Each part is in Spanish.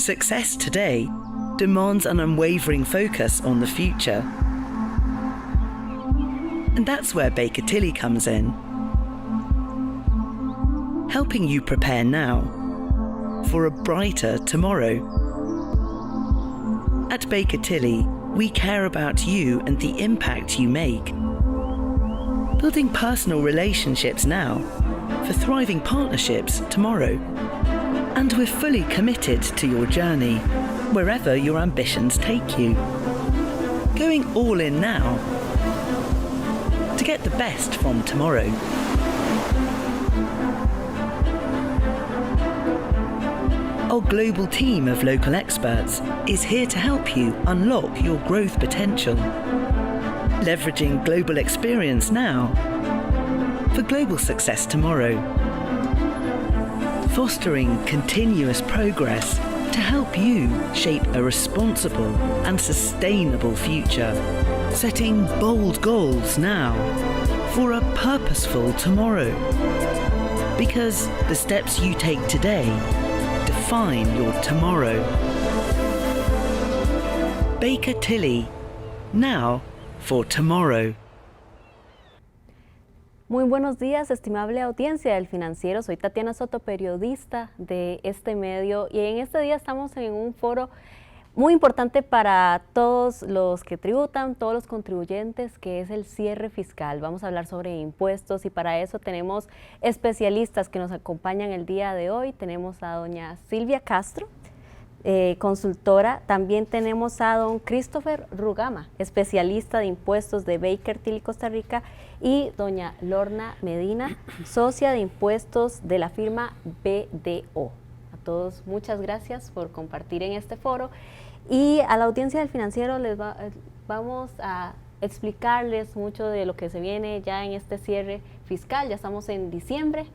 Success today demands an unwavering focus on the future. And that's where Baker Tilly comes in, helping you prepare now for a brighter tomorrow. At Baker Tilly, we care about you and the impact you make. Building personal relationships now for thriving partnerships tomorrow. And we're fully committed to your journey, wherever your ambitions take you. Going all in now to get the best from tomorrow. Our global team of local experts is here to help you unlock your growth potential, leveraging global experience now for global success tomorrow, fostering continuous progress to help you shape a responsible and sustainable future, setting bold goals now for a purposeful tomorrow. Because the steps you take today define your tomorrow. Baker Tilly, now for tomorrow. Muy buenos días, estimable audiencia del Financiero. Soy Tatiana Soto, periodista de este medio, y en este día estamos en un foro muy importante para todos los que tributan, todos los contribuyentes, que es el cierre fiscal. Vamos a hablar sobre impuestos y para eso tenemos especialistas que nos acompañan el día de hoy. Tenemos a doña Silvia Castro, consultora. También tenemos a don Christopher Rugama, especialista de impuestos de Baker Tilly Costa Rica, y doña Lorna Medina, socia de impuestos de la firma BDO. A todos muchas gracias por compartir en este foro, y a la audiencia del Financiero vamos a explicarles mucho de lo que se viene ya en este cierre fiscal. Ya estamos en diciembre.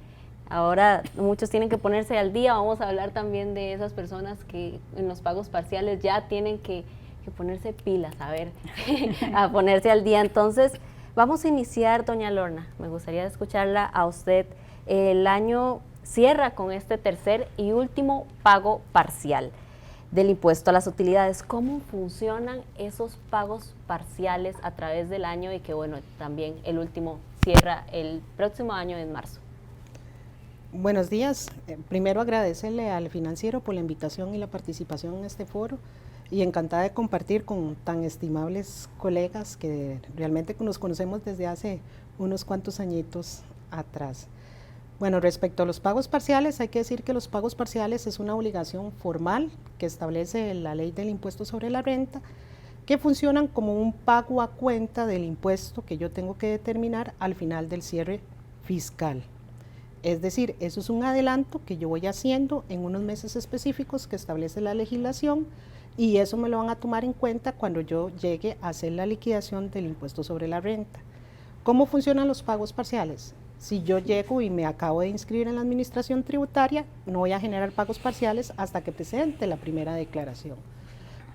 Ahora muchos tienen que ponerse al día. Vamos a hablar también de esas personas que en los pagos parciales ya tienen que ponerse pilas, a ponerse al día. Entonces, vamos a iniciar, doña Lorna. Me gustaría escucharla a usted. El año cierra con este tercer y último pago parcial del impuesto a las utilidades. ¿Cómo funcionan esos pagos parciales a través del año? Y que bueno, también el último cierra el próximo año en marzo. Buenos días. Primero agradecerle al Financiero por la invitación y la participación en este foro, y encantada de compartir con tan estimables colegas que realmente nos conocemos desde hace unos cuantos añitos atrás. Bueno, respecto a los pagos parciales, hay que decir que los pagos parciales es una obligación formal que establece la ley del impuesto sobre la renta, que funcionan como un pago a cuenta del impuesto que yo tengo que determinar al final del cierre fiscal. Es decir, eso es un adelanto que yo voy haciendo en unos meses específicos que establece la legislación, y eso me lo van a tomar en cuenta cuando yo llegue a hacer la liquidación del impuesto sobre la renta. ¿Cómo funcionan los pagos parciales? Si yo llego y me acabo de inscribir en la administración tributaria, no voy a generar pagos parciales hasta que presente la primera declaración.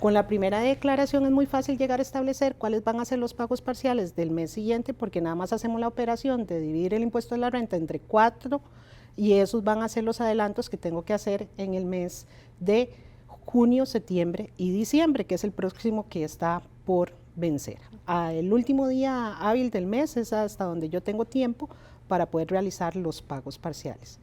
Con la primera declaración es muy fácil llegar a establecer cuáles van a ser los pagos parciales del mes siguiente, porque nada más hacemos la operación de dividir el impuesto de la renta entre 4, y esos van a ser los adelantos que tengo que hacer en el mes de junio, septiembre y diciembre, que es el próximo que está por vencer. El último día hábil del mes es hasta donde yo tengo tiempo para poder realizar los pagos parciales.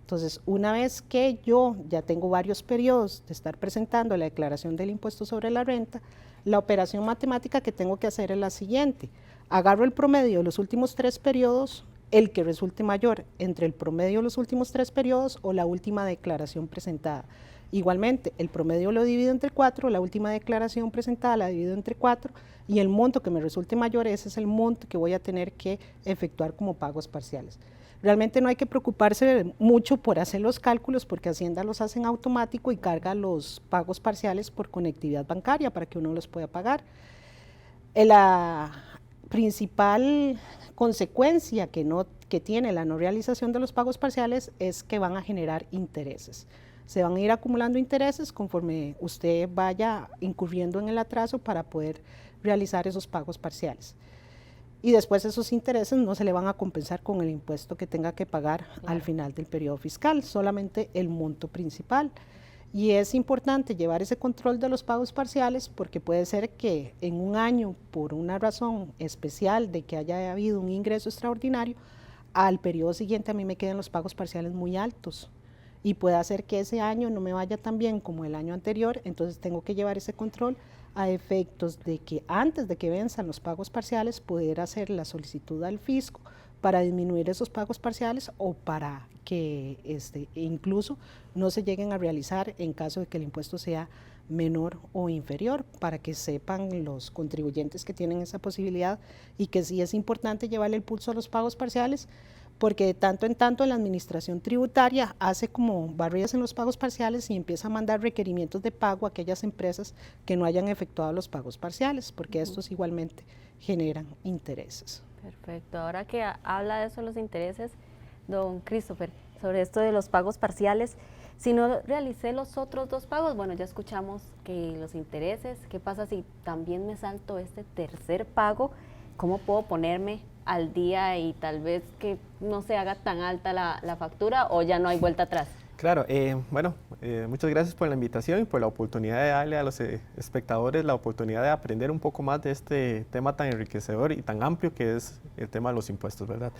Entonces, una vez que yo ya tengo varios periodos de estar presentando la declaración del impuesto sobre la renta, la operación matemática que tengo que hacer es la siguiente: agarro el promedio de los últimos 3 periodos, el que resulte mayor entre el promedio de los últimos 3 periodos o la última declaración presentada. Igualmente, el promedio lo divido entre 4, la última declaración presentada la divido entre 4, y el monto que me resulte mayor, ese es el monto que voy a tener que efectuar como pagos parciales. Realmente no hay que preocuparse mucho por hacer los cálculos, porque Hacienda los hace en automático y carga los pagos parciales por conectividad bancaria para que uno los pueda pagar. La principal consecuencia que tiene la no realización de los pagos parciales es que van a generar intereses. Se van a ir acumulando intereses conforme usted vaya incurriendo en el atraso para poder realizar esos pagos parciales. Y después esos intereses no se le van a compensar con el impuesto que tenga que pagar al final del periodo fiscal, solamente el monto principal. Y es importante llevar ese control de los pagos parciales porque puede ser que en un año, por una razón especial de que haya habido un ingreso extraordinario, al periodo siguiente a mí me queden los pagos parciales muy altos y puede hacer que ese año no me vaya tan bien como el año anterior, entonces tengo que llevar ese control a efectos de que antes de que venzan los pagos parciales poder hacer la solicitud al fisco para disminuir esos pagos parciales o para que incluso no se lleguen a realizar en caso de que el impuesto sea menor o inferior, para que sepan los contribuyentes que tienen esa posibilidad y que sí es importante llevarle el pulso a los pagos parciales, porque de tanto en tanto la administración tributaria hace como barridas en los pagos parciales y empieza a mandar requerimientos de pago a aquellas empresas que no hayan efectuado los pagos parciales, porque estos igualmente generan intereses. Perfecto. Ahora que habla de eso, los intereses, don Christopher, sobre esto de los pagos parciales, si no realicé los otros 2 pagos, bueno, ya escuchamos que los intereses, ¿qué pasa si también me salto este tercer pago? ¿Cómo puedo ponerme al día y tal vez que no se haga tan alta la factura o ya no hay vuelta atrás? Claro, muchas gracias por la invitación y por la oportunidad de darle a los espectadores la oportunidad de aprender un poco más de este tema tan enriquecedor y tan amplio que es el tema de los impuestos, ¿verdad?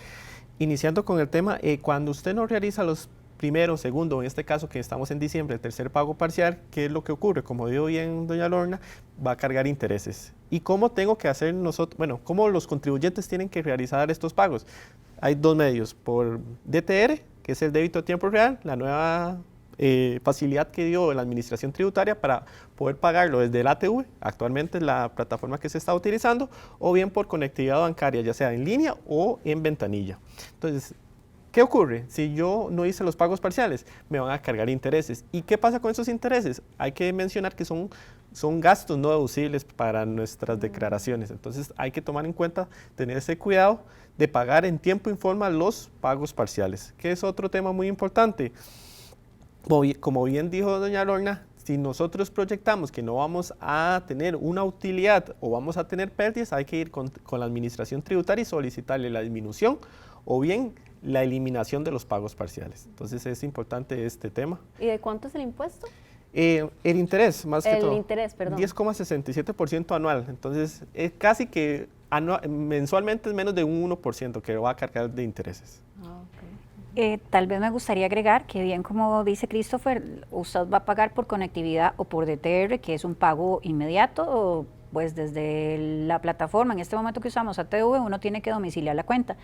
Iniciando con el tema, cuando usted no realiza los primero, segundo, en este caso que estamos en diciembre, el tercer pago parcial, ¿qué es lo que ocurre? Como dijo bien doña Lorna, va a cargar intereses. ¿Y cómo tengo que hacer nosotros? Bueno, ¿cómo los contribuyentes tienen que realizar estos pagos? Hay 2 medios, por DTR, que es el débito a tiempo real, la nueva facilidad que dio la administración tributaria para poder pagarlo desde el ATV, actualmente es la plataforma que se está utilizando, o bien por conectividad bancaria, ya sea en línea o en ventanilla. Entonces, ¿qué ocurre? Si yo no hice los pagos parciales, me van a cargar intereses. ¿Y qué pasa con esos intereses? Hay que mencionar que son gastos no deducibles para nuestras declaraciones. Entonces hay que tomar en cuenta, tener ese cuidado de pagar en tiempo y forma los pagos parciales, que es otro tema muy importante. Como bien dijo doña Lorna, si nosotros proyectamos que no vamos a tener una utilidad o vamos a tener pérdidas, hay que ir con la administración tributaria y solicitarle la disminución o bien la eliminación de los pagos parciales. Entonces es importante este tema. ¿Y de cuánto es el impuesto? El interés, más que todo. El interés, perdón. 10,67% anual. Entonces casi que mensualmente es menos de un 1% que va a cargar de intereses. Tal vez me gustaría agregar que bien como dice Christopher, usted va a pagar por conectividad o por DTR, que es un pago inmediato, o pues desde la plataforma, en este momento que usamos ATV, uno tiene que domiciliar la cuenta.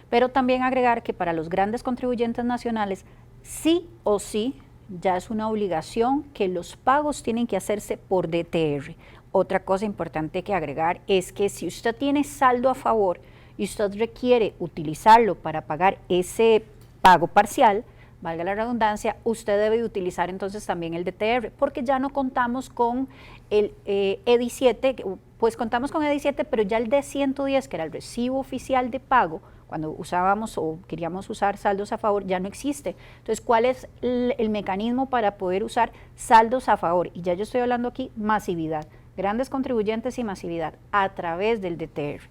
Pero también agregar que para los grandes contribuyentes nacionales, sí o sí, ya es una obligación que los pagos tienen que hacerse por DTR. Otra cosa importante que agregar es que si usted tiene saldo a favor y usted requiere utilizarlo para pagar ese pago parcial, valga la redundancia, usted debe utilizar entonces también el DTR, porque ya no contamos con el EDI 7, pues contamos con EDI 7, pero ya el D110, que era el recibo oficial de pago, cuando usábamos o queríamos usar saldos a favor, ya no existe. Entonces, ¿cuál es el mecanismo para poder usar saldos a favor? Y ya yo estoy hablando aquí masividad, grandes contribuyentes y masividad a través del DTR.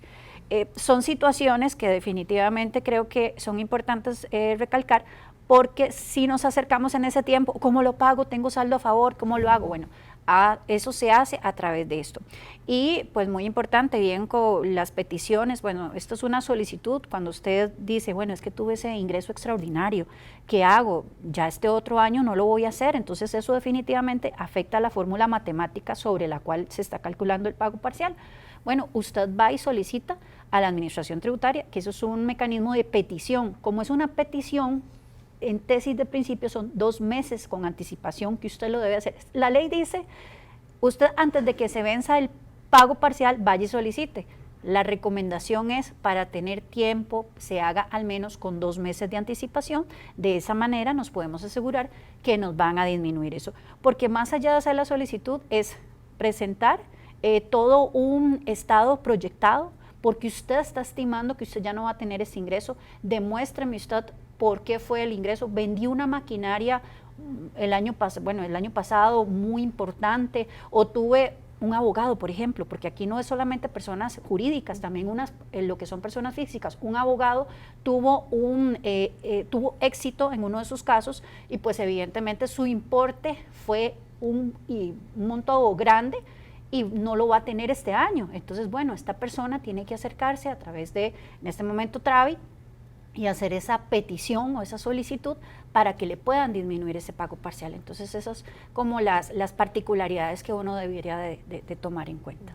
Son situaciones que definitivamente creo que son importantes recalcar, porque si nos acercamos en ese tiempo, ¿cómo lo pago? ¿Tengo saldo a favor? ¿Cómo lo hago? Bueno, eso se hace a través de esto. Y pues muy importante, bien con las peticiones, bueno, esto es una solicitud, cuando usted dice, bueno, es que tuve ese ingreso extraordinario, ¿qué hago? Ya este otro año no lo voy a hacer, entonces eso definitivamente afecta a la fórmula matemática sobre la cual se está calculando el pago parcial. Bueno, usted va y solicita a la administración tributaria, que eso es un mecanismo de petición. Como es una petición, en tesis de principio son 2 meses con anticipación que usted lo debe hacer. La ley dice, usted antes de que se venza el pago parcial, vaya y solicite. La recomendación es, para tener tiempo, se haga al menos con 2 meses de anticipación. De esa manera nos podemos asegurar que nos van a disminuir eso. Porque más allá de hacer la solicitud es presentar todo un estado proyectado, porque usted está estimando que usted ya no va a tener ese ingreso. Demuéstreme usted por qué fue el ingreso. Vendí una maquinaria el año pasado muy importante, o tuve un abogado, por ejemplo, porque aquí no es solamente personas jurídicas, también lo que son personas físicas. Un abogado tuvo éxito en uno de sus casos y pues evidentemente su importe fue un monto grande y no lo va a tener este año. Entonces, bueno, esta persona tiene que acercarse a través de, en este momento, Travi, y hacer esa petición o esa solicitud para que le puedan disminuir ese pago parcial. Entonces, esas son como las particularidades que uno debería de tomar en cuenta.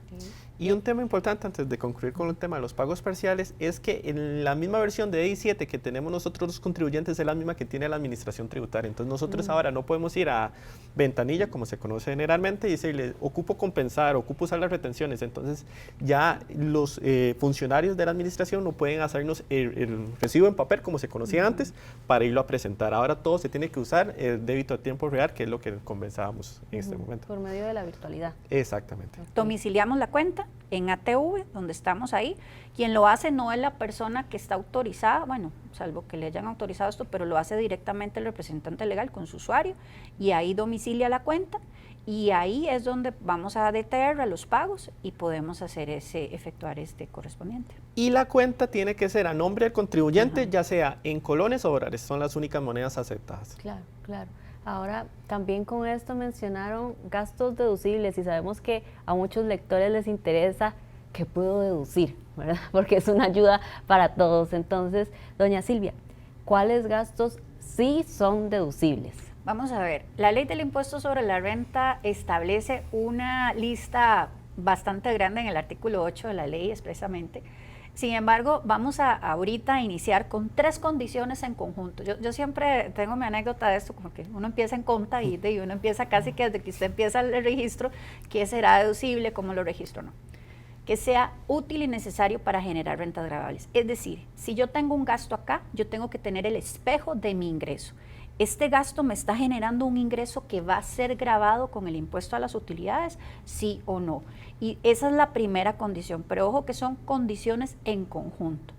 Y un tema importante antes de concluir con el tema de los pagos parciales es que en la misma versión de DI7 que tenemos nosotros los contribuyentes es la misma que tiene la administración tributaria. Entonces nosotros ahora no podemos ir a ventanilla, como se conoce generalmente, y decirle, ocupo compensar, ocupo usar las retenciones. Entonces ya los funcionarios de la administración no pueden hacernos el recibo en papel, como se conocía antes, para irlo a presentar. Ahora todo se tiene que usar el débito a tiempo real, que es lo que conversábamos en este momento. Por medio de la virtualidad. Exactamente. Domiciliamos la cuenta en ATV, donde estamos ahí. Quien lo hace no es la persona que está autorizada, bueno, salvo que le hayan autorizado esto, pero lo hace directamente el representante legal con su usuario, y ahí domicilia la cuenta, y ahí es donde vamos a DTR a los pagos y podemos efectuar este correspondiente. Y la cuenta tiene que ser a nombre del contribuyente, ya sea en colones o dólares, son las únicas monedas aceptadas. Claro, claro. Ahora, también con esto mencionaron gastos deducibles y sabemos que a muchos lectores les interesa qué puedo deducir, ¿verdad? Porque es una ayuda para todos. Entonces, doña Silvia, ¿cuáles gastos sí son deducibles? Vamos a ver, la ley del impuesto sobre la renta establece una lista bastante grande en el artículo 8 de la ley expresamente. Sin embargo, vamos ahorita a iniciar con 3 condiciones en conjunto. Yo siempre tengo mi anécdota de esto, como que uno empieza en conta y uno empieza casi que desde que usted empieza el registro, qué será deducible, cómo lo registro o no. Que sea útil y necesario para generar rentas gravables. Es decir, si yo tengo un gasto acá, yo tengo que tener el espejo de mi ingreso. ¿Este gasto me está generando un ingreso que va a ser gravado con el impuesto a las utilidades? Sí o no. Y esa es la primera condición, pero ojo que son condiciones en conjunto.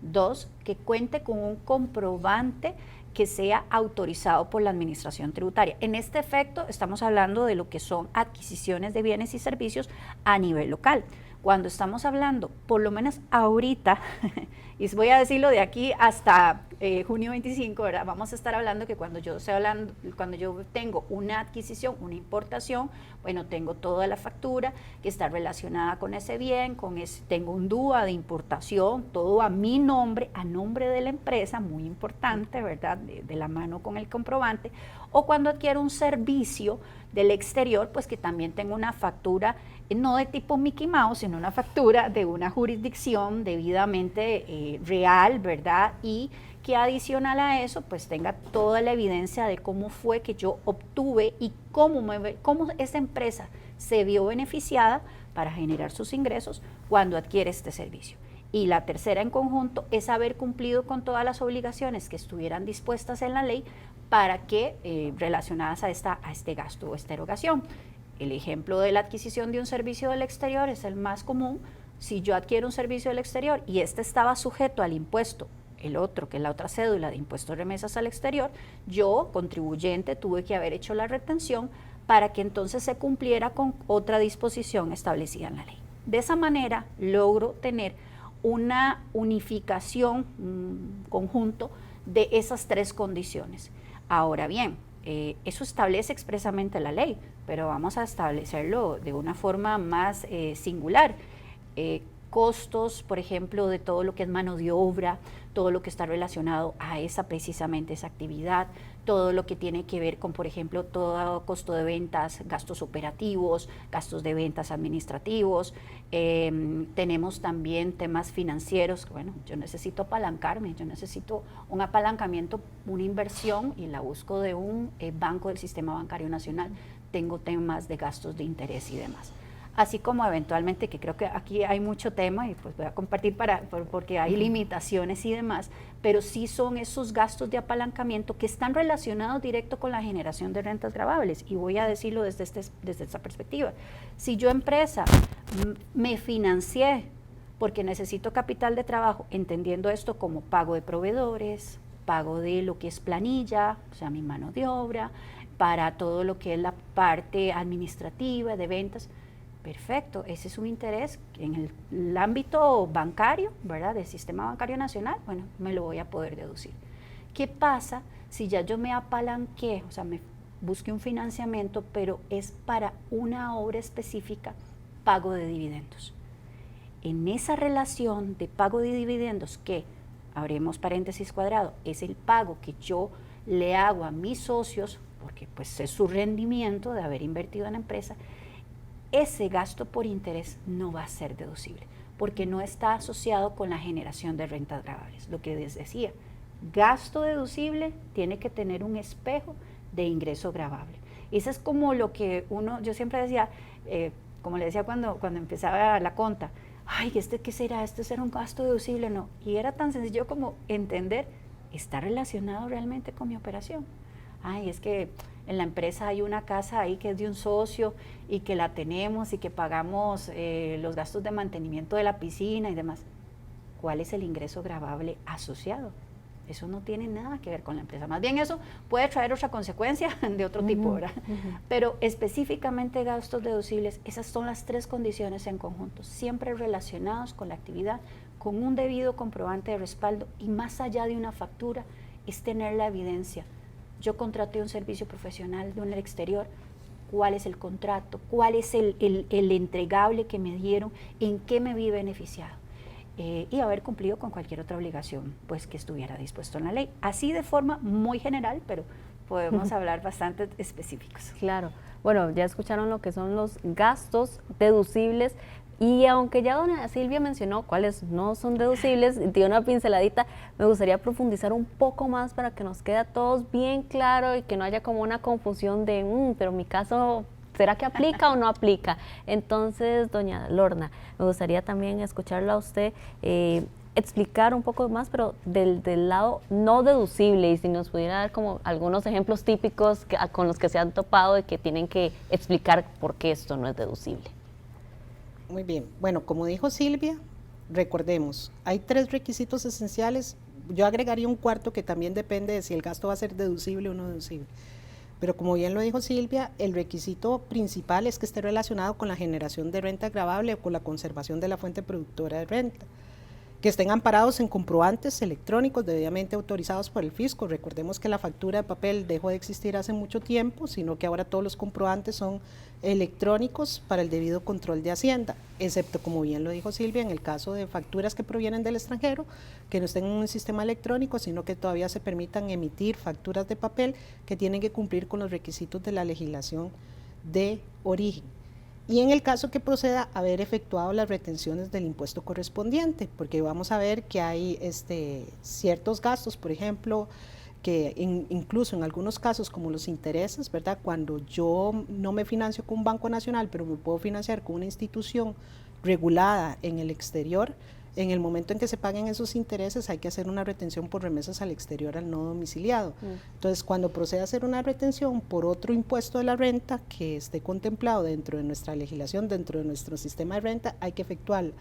2, que cuente con un comprobante que sea autorizado por la Administración Tributaria. En este efecto estamos hablando de lo que son adquisiciones de bienes y servicios a nivel local. Cuando estamos hablando, por lo menos ahorita, y voy a decirlo de aquí hasta junio 25, ¿verdad? Vamos a estar hablando que cuando yo tengo una adquisición, una importación, bueno, tengo toda la factura que está relacionada con ese bien, tengo un DUA de importación, todo a mi nombre, a nombre de la empresa, muy importante, ¿verdad? De la mano con el comprobante. O cuando adquiero un servicio del exterior, pues que también tengo una factura no de tipo Mickey Mouse, sino una factura de una jurisdicción debidamente real, ¿verdad? Y que adicional a eso, pues tenga toda la evidencia de cómo fue que yo obtuve y cómo esa empresa se vio beneficiada para generar sus ingresos cuando adquiere este servicio. Y la tercera en conjunto es haber cumplido con todas las obligaciones que estuvieran dispuestas en la ley para que relacionadas a este gasto o esta erogación. El ejemplo de la adquisición de un servicio del exterior es el más común. Si yo adquiero un servicio del exterior y este estaba sujeto al impuesto, el otro, que es la otra cédula de impuesto de remesas al exterior, yo, contribuyente, tuve que haber hecho la retención para que entonces se cumpliera con otra disposición establecida en la ley. De esa manera logro tener una unificación, un conjunto de esas 3 condiciones. Ahora bien, eso establece expresamente la ley, pero vamos a establecerlo de una forma más singular. Costos, por ejemplo, de todo lo que es mano de obra, todo lo que está relacionado a precisamente esa actividad, todo lo que tiene que ver con, por ejemplo, todo costo de ventas, gastos operativos, gastos de ventas administrativos. Tenemos también temas financieros. Bueno, yo necesito apalancarme, yo necesito un apalancamiento, una inversión y la busco de un banco del Sistema Bancario Nacional. Tengo temas de gastos de interés y demás. Así como eventualmente, que creo que aquí hay mucho tema y pues voy a compartir porque hay limitaciones y demás, pero sí son esos gastos de apalancamiento que están relacionados directo con la generación de rentas gravables, y voy a decirlo desde esta perspectiva. Si yo empresa me financié porque necesito capital de trabajo, entendiendo esto como pago de proveedores, pago de lo que es planilla, o sea, mi mano de obra, para todo lo que es la parte administrativa de ventas, Perfecto, ese es un interés en el ámbito bancario, ¿verdad? Del sistema bancario nacional, bueno, me lo voy a poder deducir. ¿Qué pasa si ya yo me apalanqué, o sea, me busqué un financiamiento, pero es para una obra específica, pago de dividendos? En esa relación de pago de dividendos que, abrimos paréntesis cuadrado, es el pago que yo le hago a mis socios, porque pues es su rendimiento de haber invertido en la empresa, ese gasto por interés no va a ser deducible, porque no está asociado con la generación de rentas gravables. Lo que les decía, gasto deducible tiene que tener un espejo de ingreso gravable. Eso es como lo que yo siempre decía, como le decía cuando empezaba la conta, ay, ¿qué será? ¿Este será un gasto deducible? No. Y era tan sencillo como entender, ¿está relacionado realmente con mi operación? Ay, es que en la empresa hay una casa ahí que es de un socio y que la tenemos y que pagamos los gastos de mantenimiento de la piscina y demás. ¿Cuál es el ingreso gravable asociado? Eso no tiene nada que ver con la empresa. Más bien eso puede traer otra consecuencia de otro tipo, ¿verdad? Pero específicamente gastos deducibles, esas son las 3 condiciones en conjunto, siempre relacionados con la actividad, con un debido comprobante de respaldo y más allá de una factura, es tener la evidencia. Yo contraté un servicio profesional de un exterior, ¿cuál es el contrato? ¿Cuál es el entregable que me dieron? ¿En qué me vi beneficiado? Y haber cumplido con cualquier otra obligación pues que estuviera dispuesto en la ley. Así de forma muy general, pero podemos hablar bastante específicos. Claro. Bueno, ya escucharon lo que son los gastos deducibles y aunque ya doña Silvia mencionó cuáles no son deducibles, dio una pinceladita, me gustaría profundizar un poco más para que nos quede a todos bien claro y que no haya como una confusión de, pero mi caso, ¿será que aplica o no aplica? Entonces, doña Lorna, me gustaría también escucharla a usted explicar un poco más, pero del lado no deducible, y si nos pudiera dar como algunos ejemplos típicos con los que se han topado y que tienen que explicar por qué esto no es deducible. Muy bien. Bueno, como dijo Silvia, recordemos, hay 3 requisitos esenciales. Yo agregaría un cuarto que también depende de si el gasto va a ser deducible o no deducible. Pero como bien lo dijo Silvia, el requisito principal es que esté relacionado con la generación de renta gravable o con la conservación de la fuente productora de renta, que estén amparados en comprobantes electrónicos debidamente autorizados por el fisco. Recordemos que la factura de papel dejó de existir hace mucho tiempo, sino que ahora todos los comprobantes son electrónicos para el debido control de Hacienda, excepto, como bien lo dijo Silvia, en el caso de facturas que provienen del extranjero, que no estén en un sistema electrónico, sino que todavía se permitan emitir facturas de papel que tienen que cumplir con los requisitos de la legislación de origen. Y en el caso que proceda a haber efectuado las retenciones del impuesto correspondiente, porque vamos a ver que hay ciertos gastos, por ejemplo, que incluso en algunos casos como los intereses, ¿verdad? Cuando yo no me financio con un banco nacional, pero me puedo financiar con una institución regulada en el exterior, en el momento en que se paguen esos intereses hay que hacer una retención por remesas al exterior al no domiciliado. Entonces, cuando procede a hacer una retención por otro impuesto de la renta que esté contemplado dentro de nuestra legislación, dentro de nuestro sistema de renta, hay que efectuarlo.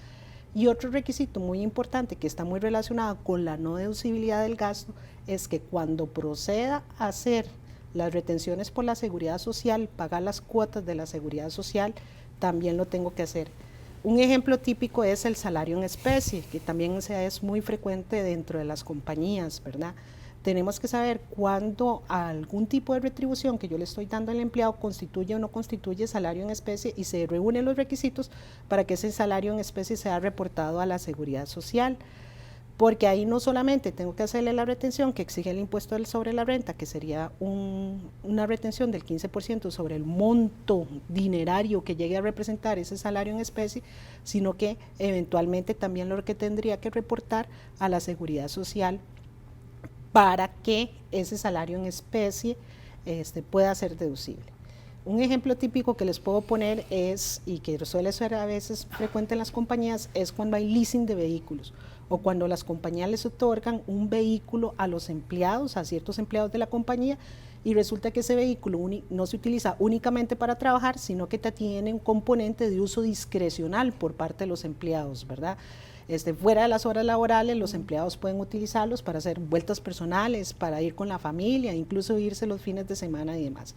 Y otro requisito muy importante que está muy relacionado con la no deducibilidad del gasto es que cuando proceda a hacer las retenciones por la seguridad social, pagar las cuotas de la seguridad social, también lo tengo que hacer. Un ejemplo típico es el salario en especie, que también es muy frecuente dentro de las compañías, ¿verdad? Tenemos que saber cuándo algún tipo de retribución que yo le estoy dando al empleado constituye o no constituye salario en especie y se reúnen los requisitos para que ese salario en especie sea reportado a la seguridad social. Porque ahí no solamente tengo que hacerle la retención que exige el impuesto sobre la renta, que sería una retención del 15% sobre el monto dinerario que llegue a representar ese salario en especie, sino que eventualmente también lo que tendría que reportar a la seguridad social para que ese salario en especie pueda ser deducible. Un ejemplo típico que les puedo poner es, y que suele ser a veces frecuente en las compañías, es cuando hay leasing de vehículos o cuando las compañías les otorgan un vehículo a los empleados, a ciertos empleados de la compañía, y resulta que ese vehículo no se utiliza únicamente para trabajar, sino que tiene un componente de uso discrecional por parte de los empleados, ¿verdad? Fuera de las horas laborales, los empleados pueden utilizarlos para hacer vueltas personales, para ir con la familia, incluso irse los fines de semana y demás.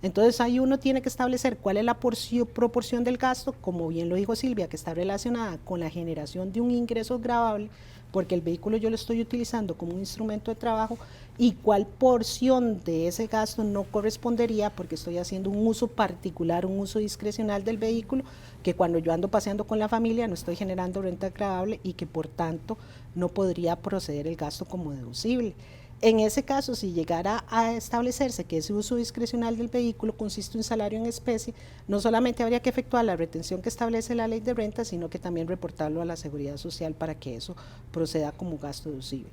Entonces ahí uno tiene que establecer cuál es la proporción del gasto, como bien lo dijo Silvia, que está relacionada con la generación de un ingreso gravable, porque el vehículo yo lo estoy utilizando como un instrumento de trabajo, y cuál porción de ese gasto no correspondería porque estoy haciendo un uso particular, un uso discrecional del vehículo, que cuando yo ando paseando con la familia no estoy generando renta gravable y que por tanto no podría proceder el gasto como deducible. En ese caso, si llegara a establecerse que ese uso discrecional del vehículo consiste en un salario en especie, no solamente habría que efectuar la retención que establece la ley de renta, sino que también reportarlo a la Seguridad Social para que eso proceda como gasto deducible.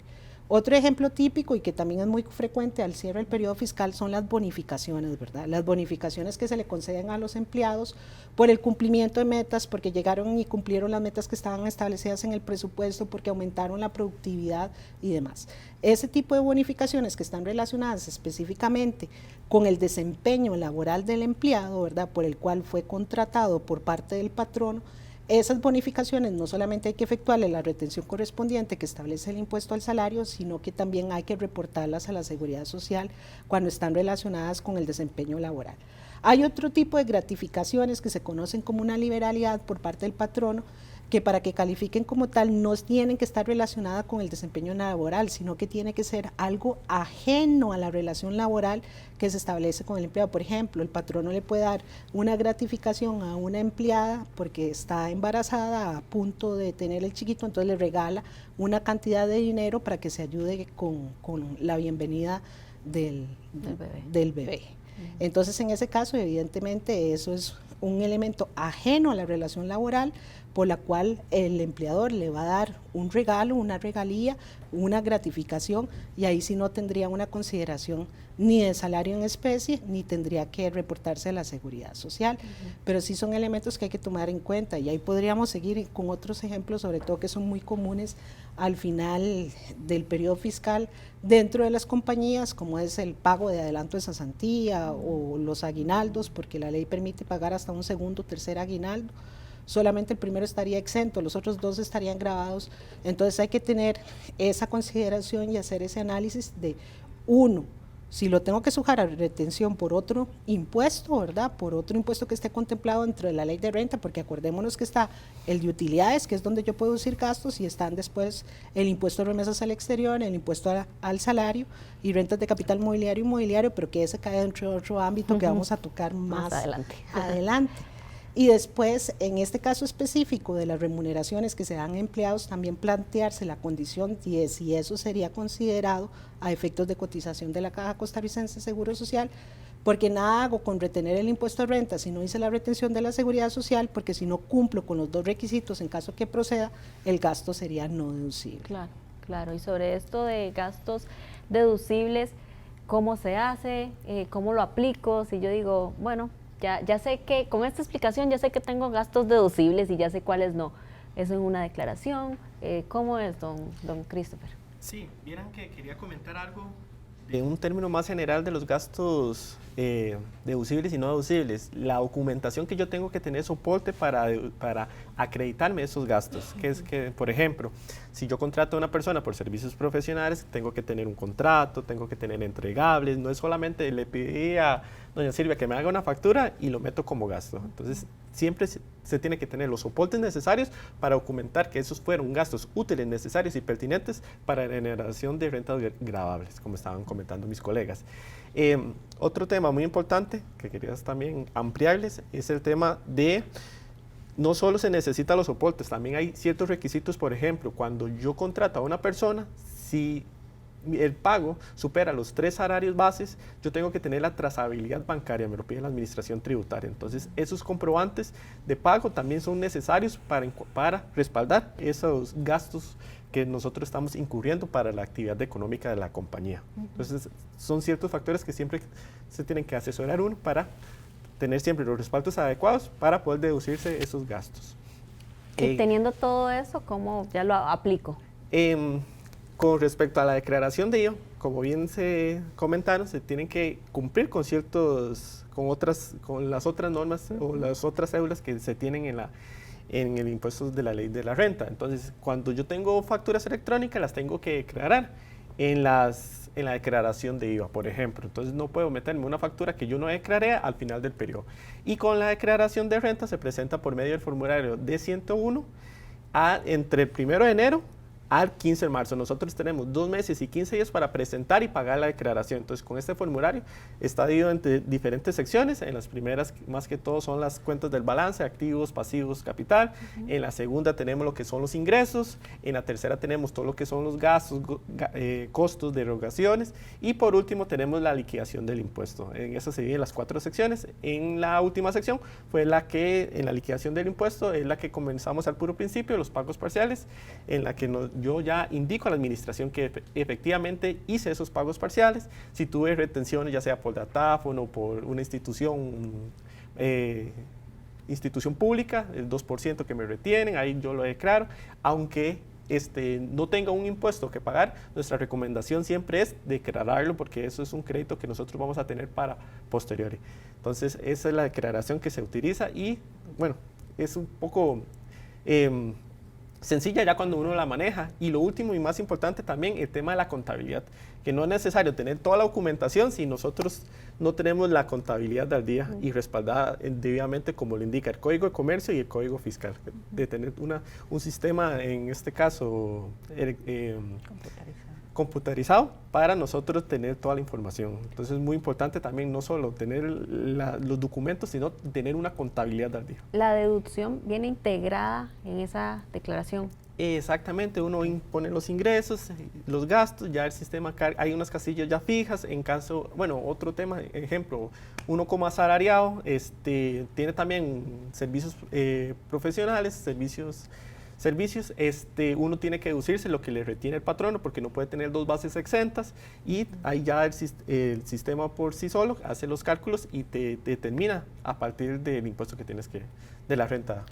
Otro ejemplo típico y que también es muy frecuente al cierre del periodo fiscal son las bonificaciones, ¿verdad? Las bonificaciones que se le conceden a los empleados por el cumplimiento de metas, porque llegaron y cumplieron las metas que estaban establecidas en el presupuesto, porque aumentaron la productividad y demás. Ese tipo de bonificaciones que están relacionadas específicamente con el desempeño laboral del empleado, ¿verdad? Por el cual fue contratado por parte del patrono, esas bonificaciones no solamente hay que efectuarle la retención correspondiente que establece el impuesto al salario, sino que también hay que reportarlas a la Seguridad Social cuando están relacionadas con el desempeño laboral. Hay otro tipo de gratificaciones que se conocen como una liberalidad por parte del patrono, que para que califiquen como tal no tienen que estar relacionadas con el desempeño laboral, sino que tiene que ser algo ajeno a la relación laboral que se establece con el empleado. Por ejemplo, el patrono le puede dar una gratificación a una empleada porque está embarazada a punto de tener el chiquito, entonces le regala una cantidad de dinero para que se ayude con la bienvenida del bebé. Entonces, en ese caso, evidentemente, eso es un elemento ajeno a la relación laboral por la cual el empleador le va a dar un regalo, una regalía, una gratificación, y ahí sí no tendría una consideración ni de salario en especie, ni tendría que reportarse a la Seguridad Social. Pero sí son elementos que hay que tomar en cuenta, y ahí podríamos seguir con otros ejemplos, sobre todo que son muy comunes al final del periodo fiscal dentro de las compañías, como es el pago de adelanto de cesantía o los aguinaldos, porque la ley permite pagar hasta un segundo o tercer aguinaldo. Solamente el primero estaría exento, los otros dos estarían gravados. Entonces hay que tener esa consideración y hacer ese análisis de, uno, si lo tengo que sujetar a retención por otro impuesto, ¿verdad? Por otro impuesto que esté contemplado dentro de la ley de renta, porque acordémonos que está el de utilidades, que es donde yo puedo deducir gastos, y están después el impuesto de remesas al exterior, el impuesto al salario y rentas de capital mobiliario y inmobiliario, pero que ese cae dentro de otro ámbito que vamos a tocar más adelante. Y después, en este caso específico de las remuneraciones que se dan a empleados, también plantearse la condición de si eso sería considerado a efectos de cotización de la Caja Costarricense de Seguro Social, porque nada hago con retener el impuesto de renta si no hice la retención de la Seguridad Social, porque si no cumplo con los dos requisitos en caso que proceda, el gasto sería no deducible. Claro, claro. Y sobre esto de gastos deducibles, ¿cómo se hace? ¿Cómo lo aplico? Si yo digo, bueno, ya sé que con esta explicación ya sé que tengo gastos deducibles y ya sé cuáles no. ¿Eso es una declaración? ¿Cómo es, don Christopher? Sí, vieran que quería comentar algo de un término más general de los gastos deducibles y no deducibles. La documentación que yo tengo que tener soporte para acreditarme esos gastos, que es que, por ejemplo, si yo contrato a una persona por servicios profesionales, tengo que tener un contrato, tengo que tener entregables, no es solamente le pedí a doña Silvia que me haga una factura y lo meto como gasto. Entonces, siempre se tiene que tener los soportes necesarios para documentar que esos fueron gastos útiles, necesarios y pertinentes para la generación de rentas gravables, como estaban comentando mis colegas. Otro tema muy importante que quería también ampliarles es el tema de no solo se necesitan los soportes, también hay ciertos requisitos. Por ejemplo, cuando yo contrato a una persona, si el pago supera los 3 salarios bases, yo tengo que tener la trazabilidad bancaria, me lo pide la administración tributaria. Entonces, esos comprobantes de pago también son necesarios para respaldar esos gastos que nosotros estamos incurriendo para la actividad económica de la compañía. Entonces, son ciertos factores que siempre se tienen que asesorar uno para tener siempre los respaldos adecuados para poder deducirse esos gastos. Y teniendo todo eso, ¿cómo ya lo aplico? Con respecto a la declaración de IVA, como bien se comentaron, se tienen que cumplir con las otras normas o las otras cédulas que se tienen en el impuesto de la ley de la renta. Entonces, cuando yo tengo facturas electrónicas, las tengo que declarar. en la declaración de IVA, por ejemplo. Entonces no puedo meterme una factura que yo no declaré al final del periodo. Y con la declaración de renta se presenta por medio del formulario D101 entre el 1 de enero al 15 de marzo. Nosotros tenemos 2 meses y 15 días para presentar y pagar la declaración. Entonces, con este formulario está dividido entre diferentes secciones. En las primeras, más que todo, son las cuentas del balance, activos, pasivos, capital. En la segunda tenemos lo que son los ingresos. En la tercera tenemos todo lo que son los gastos, costos de erogaciones. Y por último tenemos la liquidación del impuesto. En eso se dividen las 4 secciones. En la última sección fue la que, en la liquidación del impuesto, es la que comenzamos al puro principio, los pagos parciales, en la que yo ya indico a la administración que efectivamente hice esos pagos parciales. Si tuve retenciones, ya sea por datáfono o por una institución pública, el 2% que me retienen, ahí yo lo declaro. Aunque no tenga un impuesto que pagar, nuestra recomendación siempre es declararlo, porque eso es un crédito que nosotros vamos a tener para posteriori. Entonces, esa es la declaración que se utiliza y, bueno, es un poco sencilla ya cuando uno la maneja. Y lo último y más importante también, el tema de la contabilidad, que no es necesario tener toda la documentación si nosotros no tenemos la contabilidad al día y respaldada debidamente como lo indica el Código de Comercio y el Código Fiscal, de tener un sistema, en este caso, computarizado para nosotros tener toda la información. Entonces es muy importante también no solo tener los documentos, sino tener una contabilidad al día. La deducción viene integrada en esa declaración. Exactamente, uno impone los ingresos, los gastos, ya el sistema, hay unas casillas ya fijas, en caso, bueno, otro tema, ejemplo, uno como asalariado, tiene también servicios profesionales, servicios, uno tiene que deducirse lo que le retiene el patrono, porque no puede tener 2 bases exentas, y ahí ya el sistema por sí solo hace los cálculos y te determina a partir del impuesto que tienes de la renta.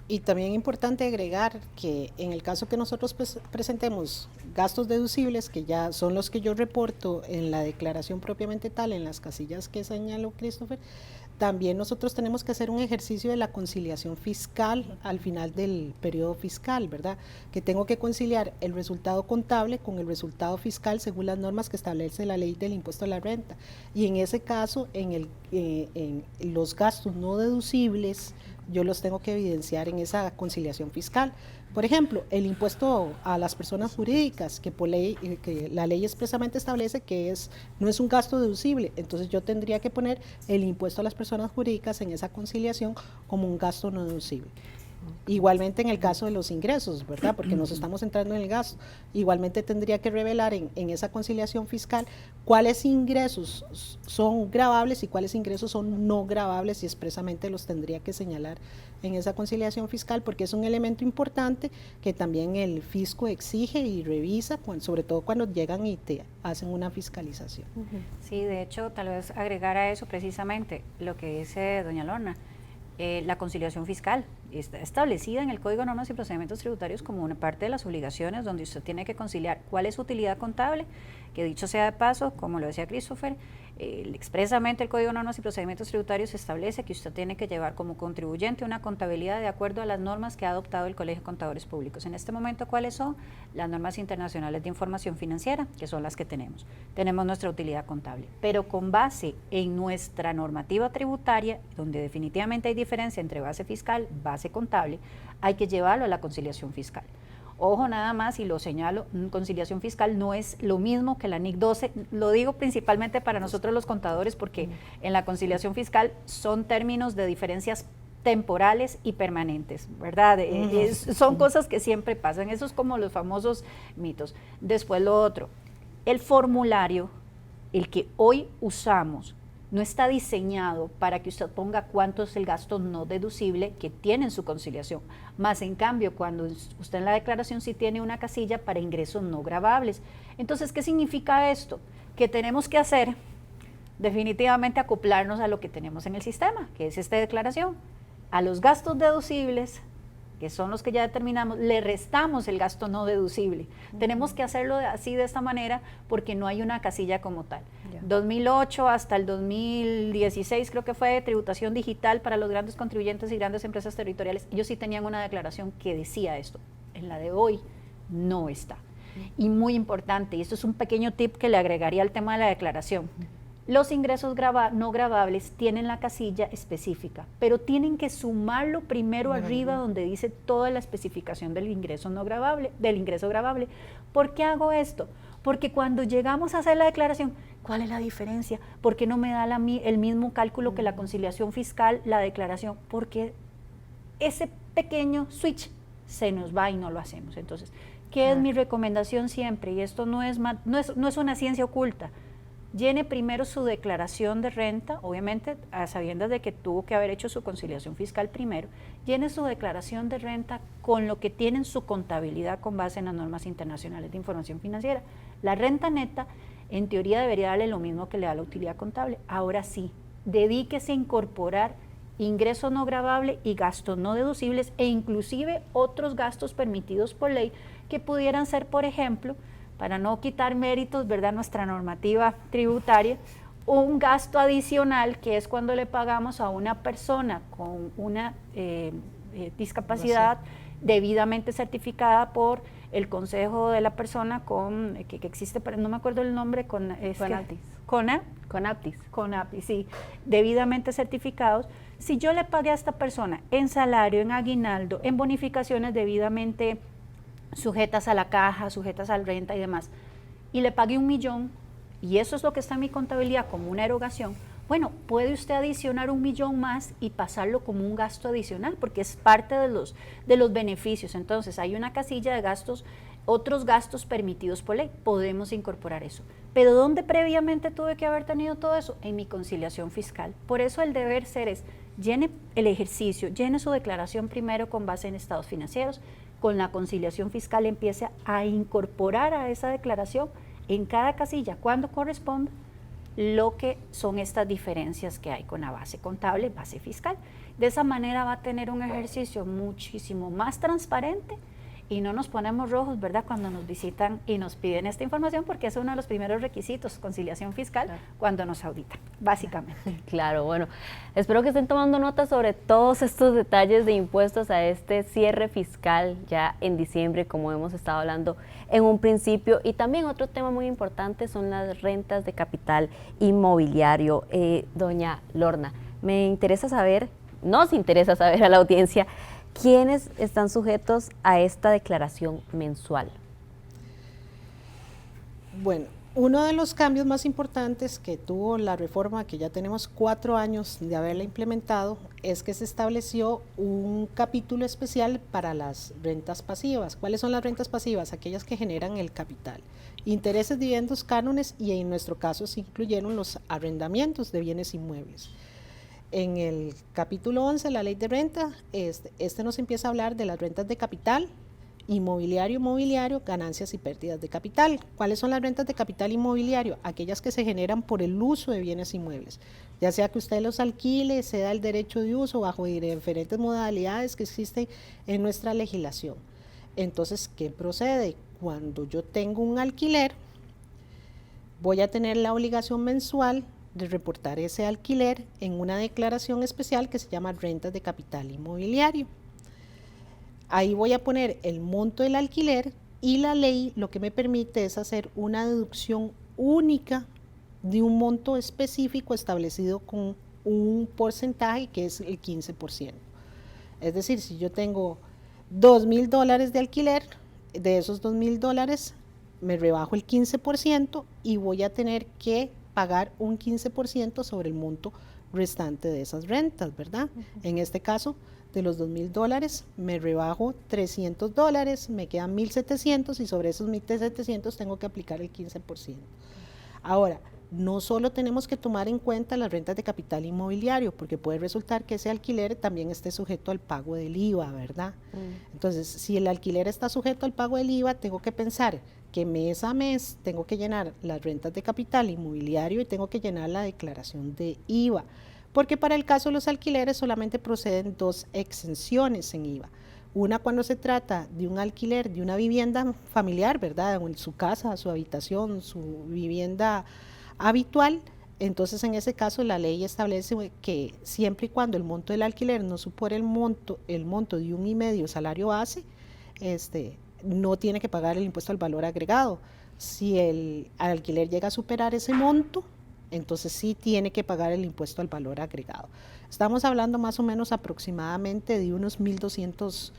Y también es importante agregar que en el caso que nosotros presentemos gastos deducibles, que ya son los que yo reporto en la declaración propiamente tal, en las casillas que señaló Christopher, también nosotros tenemos que hacer un ejercicio de la conciliación fiscal al final del periodo fiscal, ¿verdad? Que tengo que conciliar el resultado contable con el resultado fiscal según las normas que establece la ley del impuesto a la renta. Y en ese caso, en los gastos no deducibles, yo los tengo que evidenciar en esa conciliación fiscal. Por ejemplo, el impuesto a las personas jurídicas, que por ley, que la ley expresamente establece que no es un gasto deducible, entonces yo tendría que poner el impuesto a las personas jurídicas en esa conciliación como un gasto no deducible. Igualmente en el caso de los ingresos, ¿verdad? Porque nos estamos centrando en el gasto. Igualmente tendría que revelar en esa conciliación fiscal cuáles ingresos son gravables y cuáles ingresos son no gravables, y expresamente los tendría que señalar en esa conciliación fiscal, porque es un elemento importante que también el fisco exige y revisa, sobre todo cuando llegan y te hacen una fiscalización. Sí, de hecho, tal vez agregar a eso precisamente lo que dice doña Lorna. La conciliación fiscal está establecida en el Código de Normas y Procedimientos Tributarios como una parte de las obligaciones, donde usted tiene que conciliar cuál es su utilidad contable, que dicho sea de paso, como lo decía Christopher, expresamente el Código de Normas y Procedimientos Tributarios establece que usted tiene que llevar como contribuyente una contabilidad de acuerdo a las normas que ha adoptado el Colegio de Contadores Públicos. En este momento, ¿cuáles son? Las normas internacionales de información financiera, que son las que tenemos. Tenemos nuestra utilidad contable, pero con base en nuestra normativa tributaria, donde definitivamente hay diferencia entre base fiscal, base contable, hay que llevarlo a la conciliación fiscal. Ojo nada más, y lo señalo, conciliación fiscal no es lo mismo que la NIC 12, lo digo principalmente para nosotros los contadores, porque en la conciliación fiscal son términos de diferencias temporales y permanentes, ¿verdad? Son cosas que siempre pasan, eso es como los famosos mitos. Después lo otro, el formulario, el que hoy usamos, no está diseñado para que usted ponga cuánto es el gasto no deducible que tiene en su conciliación, más en cambio cuando usted en la declaración sí tiene una casilla para ingresos no gravables. Entonces, ¿qué significa esto? Que tenemos que hacer definitivamente acoplarnos a lo que tenemos en el sistema, que es esta declaración, a los gastos deducibles, que son los que ya determinamos, le restamos el gasto no deducible. Tenemos que hacerlo así, de esta manera, porque no hay una casilla como tal. 2008 hasta el 2016 creo que fue tributación digital para los grandes contribuyentes y grandes empresas territoriales. Ellos sí tenían una declaración que decía esto. En la de hoy no está. Y muy importante, y esto es un pequeño tip que le agregaría al tema de la declaración. Los ingresos no gravables tienen la casilla específica, pero tienen que sumarlo primero arriba donde dice toda la especificación del ingreso no gravable, del ingreso gravable. ¿Por qué hago esto? Porque cuando llegamos a hacer la declaración, ¿cuál es la diferencia? ¿Por qué no me da el mismo cálculo que la conciliación fiscal, la declaración? Porque ese pequeño switch se nos va y no lo hacemos. Entonces, ¿qué es mi recomendación siempre? Y esto no es una ciencia oculta. Llene primero su declaración de renta, obviamente a sabiendas de que tuvo que haber hecho su conciliación fiscal primero. Llene su declaración de renta con lo que tiene en su contabilidad con base en las normas internacionales de información financiera. La renta neta, en teoría, debería darle lo mismo que le da la utilidad contable. Ahora sí, dedíquese a incorporar ingreso no gravable y gastos no deducibles e inclusive otros gastos permitidos por ley que pudieran ser, por ejemplo, para no quitar méritos, ¿verdad?, nuestra normativa tributaria, un gasto adicional que es cuando le pagamos a una persona con una discapacidad debidamente certificada por el consejo de la persona con que existe, no me acuerdo el nombre, CONAPTIS, sí, debidamente certificados. Si yo le pagué a esta persona en salario, en aguinaldo, en bonificaciones debidamente sujetas a la caja, sujetas al renta y demás, y le pagué 1 millón, y eso es lo que está en mi contabilidad como una erogación, bueno, puede usted adicionar 1 millón más y pasarlo como un gasto adicional, porque es parte de los beneficios. Entonces, hay una casilla de gastos, otros gastos permitidos por ley, podemos incorporar eso. Pero ¿dónde previamente tuve que haber tenido todo eso? En mi conciliación fiscal. Por eso el deber ser es, llene el ejercicio, llene su declaración primero con base en estados financieros, con la conciliación fiscal empiece a incorporar a esa declaración en cada casilla, cuando corresponda, lo que son estas diferencias que hay con la base contable, base fiscal. De esa manera va a tener un ejercicio muchísimo más transparente y no nos ponemos rojos, ¿verdad?, cuando nos visitan y nos piden esta información, porque es uno de los primeros requisitos, conciliación fiscal, cuando nos auditan, básicamente. Claro, bueno, espero que estén tomando nota sobre todos estos detalles de impuestos a este cierre fiscal ya en diciembre, como hemos estado hablando en un principio. Y también otro tema muy importante son las rentas de capital inmobiliario. Doña Lorna, nos interesa saber a la audiencia, ¿quiénes están sujetos a esta declaración mensual? Bueno, uno de los cambios más importantes que tuvo la reforma, que ya tenemos 4 años de haberla implementado, es que se estableció un capítulo especial para las rentas pasivas. ¿Cuáles son las rentas pasivas? Aquellas que generan el capital, intereses, dividendos, cánones, y en nuestro caso se incluyeron los arrendamientos de bienes inmuebles. En el capítulo 11, la ley de renta, este nos empieza a hablar de las rentas de capital, mobiliario, ganancias y pérdidas de capital. ¿Cuáles son las rentas de capital inmobiliario? Aquellas que se generan por el uso de bienes inmuebles, ya sea que usted los alquile, se da el derecho de uso bajo diferentes modalidades que existen en nuestra legislación. Entonces, ¿qué procede? Cuando yo tengo un alquiler, voy a tener la obligación mensual de reportar ese alquiler en una declaración especial que se llama rentas de capital inmobiliario. Ahí voy a poner el monto del alquiler y la ley lo que me permite es hacer una deducción única de un monto específico establecido con un porcentaje que es el 15%. Es decir, si yo tengo $2,000 de alquiler, de esos $2,000 me rebajo el 15% y voy a tener que pagar un 15% sobre el monto restante de esas rentas, ¿verdad? En este caso, de los $2,000 me rebajo $300, me quedan $1,700 y sobre esos $1,700 tengo que aplicar el 15%. Ahora, no solo tenemos que tomar en cuenta las rentas de capital inmobiliario, porque puede resultar que ese alquiler también esté sujeto al pago del IVA, ¿verdad? Entonces, si el alquiler está sujeto al pago del IVA, tengo que pensar que mes a mes tengo que llenar las rentas de capital inmobiliario y tengo que llenar la declaración de IVA, porque para el caso de los alquileres solamente proceden 2 exenciones en IVA. Una cuando se trata de un alquiler de una vivienda familiar, ¿verdad? Su casa, su habitación, su vivienda habitual. Entonces, en ese caso, la ley establece que siempre y cuando el monto del alquiler no supere el monto de 1,5 salario base, no tiene que pagar el impuesto al valor agregado. Si el alquiler llega a superar ese monto, entonces sí tiene que pagar el impuesto al valor agregado. Estamos hablando más o menos aproximadamente de unos $1,200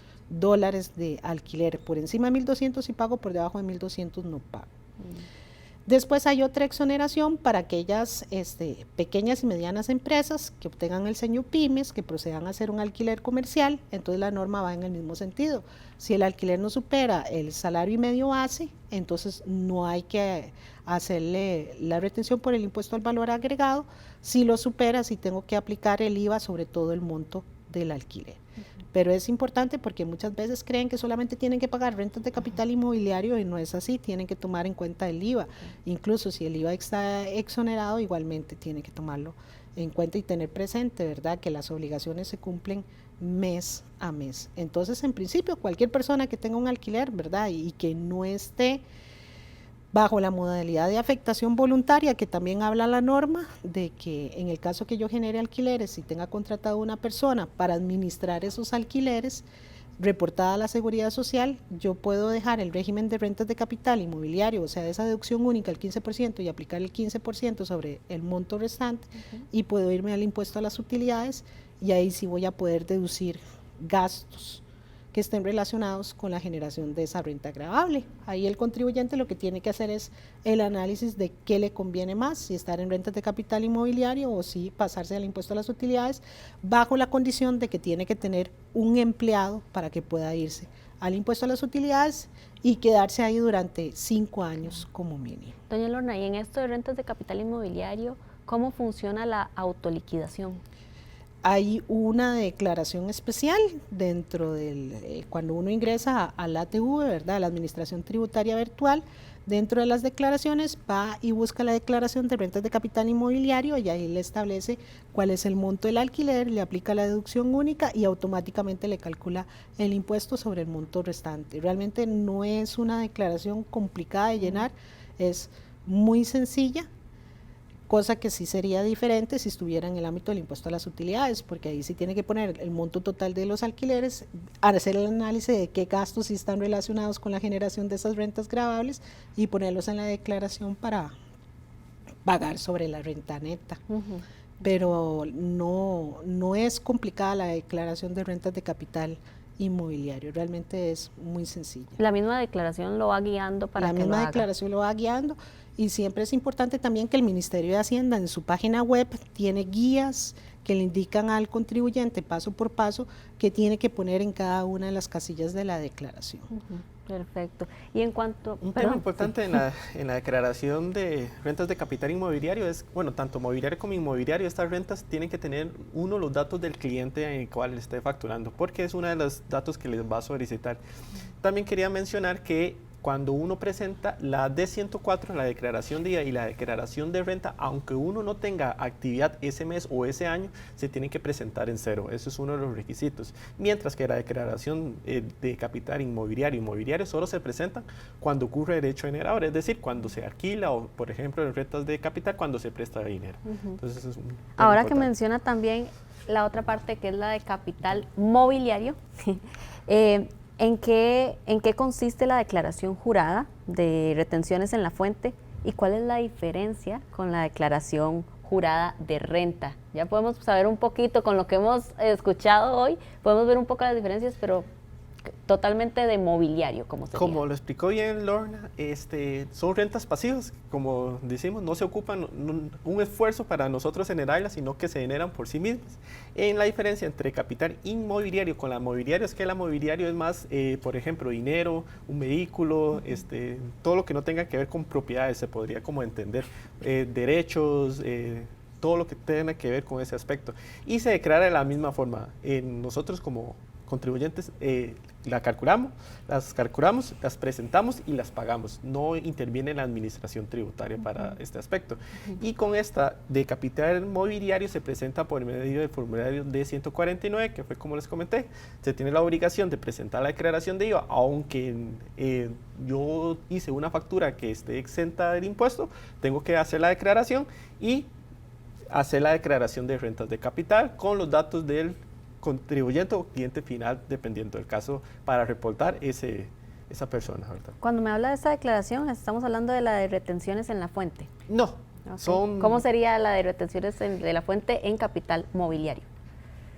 de alquiler. Por encima de 1.200 sí pago, por debajo de 1.200 no pago. Después hay otra exoneración para aquellas pequeñas y medianas empresas que obtengan el seño pymes, que procedan a hacer un alquiler comercial. Entonces la norma va en el mismo sentido. Si el alquiler no supera el salario y medio base, entonces no hay que hacerle la retención por el impuesto al valor agregado. Si lo supera, sí tengo que aplicar el IVA sobre todo el monto del alquiler. Pero es importante porque muchas veces creen que solamente tienen que pagar rentas de capital inmobiliario y no es así, tienen que tomar en cuenta el IVA. Incluso si el IVA está exonerado, igualmente tienen que tomarlo en cuenta y tener presente, ¿verdad?, que las obligaciones se cumplen mes a mes. Entonces, en principio, cualquier persona que tenga un alquiler, ¿verdad?, y que no esté bajo la modalidad de afectación voluntaria, que también habla la norma, de que en el caso que yo genere alquileres y tenga contratado una persona para administrar esos alquileres, reportada a la Seguridad Social, yo puedo dejar el régimen de rentas de capital inmobiliario, o sea, esa deducción única, el 15%, y aplicar el 15% sobre el monto restante, y puedo irme al impuesto a las utilidades, y ahí sí voy a poder deducir gastos que estén relacionados con la generación de esa renta gravable. Ahí el contribuyente lo que tiene que hacer es el análisis de qué le conviene más, si estar en rentas de capital inmobiliario o si pasarse al impuesto a las utilidades, bajo la condición de que tiene que tener un empleado para que pueda irse al impuesto a las utilidades y quedarse ahí durante 5 años como mínimo. Doña Lorna, y en esto de rentas de capital inmobiliario, ¿cómo funciona la autoliquidación? Hay una declaración especial dentro del, cuando uno ingresa a la ATV, ¿verdad?, la Administración Tributaria Virtual. Dentro de las declaraciones va y busca la declaración de rentas de capital inmobiliario y ahí le establece cuál es el monto del alquiler, le aplica la deducción única y automáticamente le calcula el impuesto sobre el monto restante. Realmente no es una declaración complicada de llenar, es muy sencilla, cosa que sí sería diferente si estuviera en el ámbito del impuesto a las utilidades, porque ahí sí tiene que poner el monto total de los alquileres, hacer el análisis de qué gastos sí están relacionados con la generación de esas rentas gravables y ponerlos en la declaración para pagar sobre la renta neta. Pero no es complicada la declaración de rentas de capital inmobiliario, realmente es muy sencilla. La misma declaración lo va guiando para que lo haga. La misma declaración lo va guiando y siempre es importante también que el Ministerio de Hacienda en su página web tiene guías que le indican al contribuyente paso por paso qué tiene que poner en cada una de las casillas de la declaración. Perfecto. Y en cuanto... Un tema importante en la declaración de rentas de capital inmobiliario es, bueno, tanto mobiliario como inmobiliario, estas rentas tienen que tener los datos del cliente en el cual le esté facturando, porque es uno de los datos que les va a solicitar. También quería mencionar que cuando uno presenta la D104, la declaración de IVA y la declaración de renta, aunque uno no tenga actividad ese mes o ese año, se tiene que presentar en cero. Eso es uno de los requisitos. Mientras que la declaración de capital inmobiliario solo se presenta cuando ocurre el hecho generador, es decir, cuando se alquila o, por ejemplo, en rentas de capital, cuando se presta dinero. Entonces, eso es ahora importante. que menciona también la otra parte que es la de capital mobiliario, ¿en qué consiste la declaración jurada de retenciones en la fuente y cuál es la diferencia con la declaración jurada de renta? Ya podemos saber un poquito con lo que hemos escuchado hoy, podemos ver un poco las diferencias, pero totalmente de mobiliario, como sería. Como lo explicó bien Lorna, son rentas pasivas, como decimos, no se ocupan un esfuerzo para nosotros generarlas, sino que se generan por sí mismas. En la diferencia entre capital inmobiliario con la mobiliario es que la mobiliario es más, por ejemplo, dinero, un vehículo, todo lo que no tenga que ver con propiedades, se podría como entender, derechos, todo lo que tenga que ver con ese aspecto. Y se declara de la misma forma. Nosotros como contribuyentes las calculamos, las presentamos y las pagamos. No interviene la administración tributaria para este aspecto. Y con esta de capital mobiliario se presenta por medio del formulario D149, que fue como les comenté. Se tiene la obligación de presentar la declaración de IVA, aunque yo hice una factura que esté exenta del impuesto, tengo que hacer la declaración y hacer la declaración de rentas de capital con los datos del contribuyente o cliente final, dependiendo del caso, para reportar ese esa persona, ¿verdad? Cuando me habla de esta declaración, estamos hablando de la de retenciones en la fuente. No, Ok. ¿Cómo sería la de retenciones de la fuente en capital mobiliario?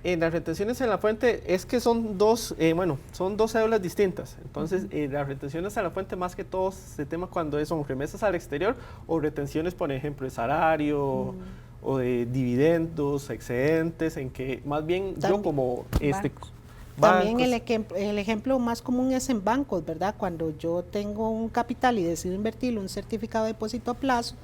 En las retenciones en la fuente es que son dos cédulas distintas. Entonces, las retenciones a la fuente más que todo se tema cuando son remesas al exterior o retenciones, por ejemplo, de salario o de dividendos, excedentes, en que más bien yo como También bancos, el ejemplo más común es en bancos, ¿verdad? Cuando yo tengo un capital y decido invertirlo en un certificado de depósito a plazo,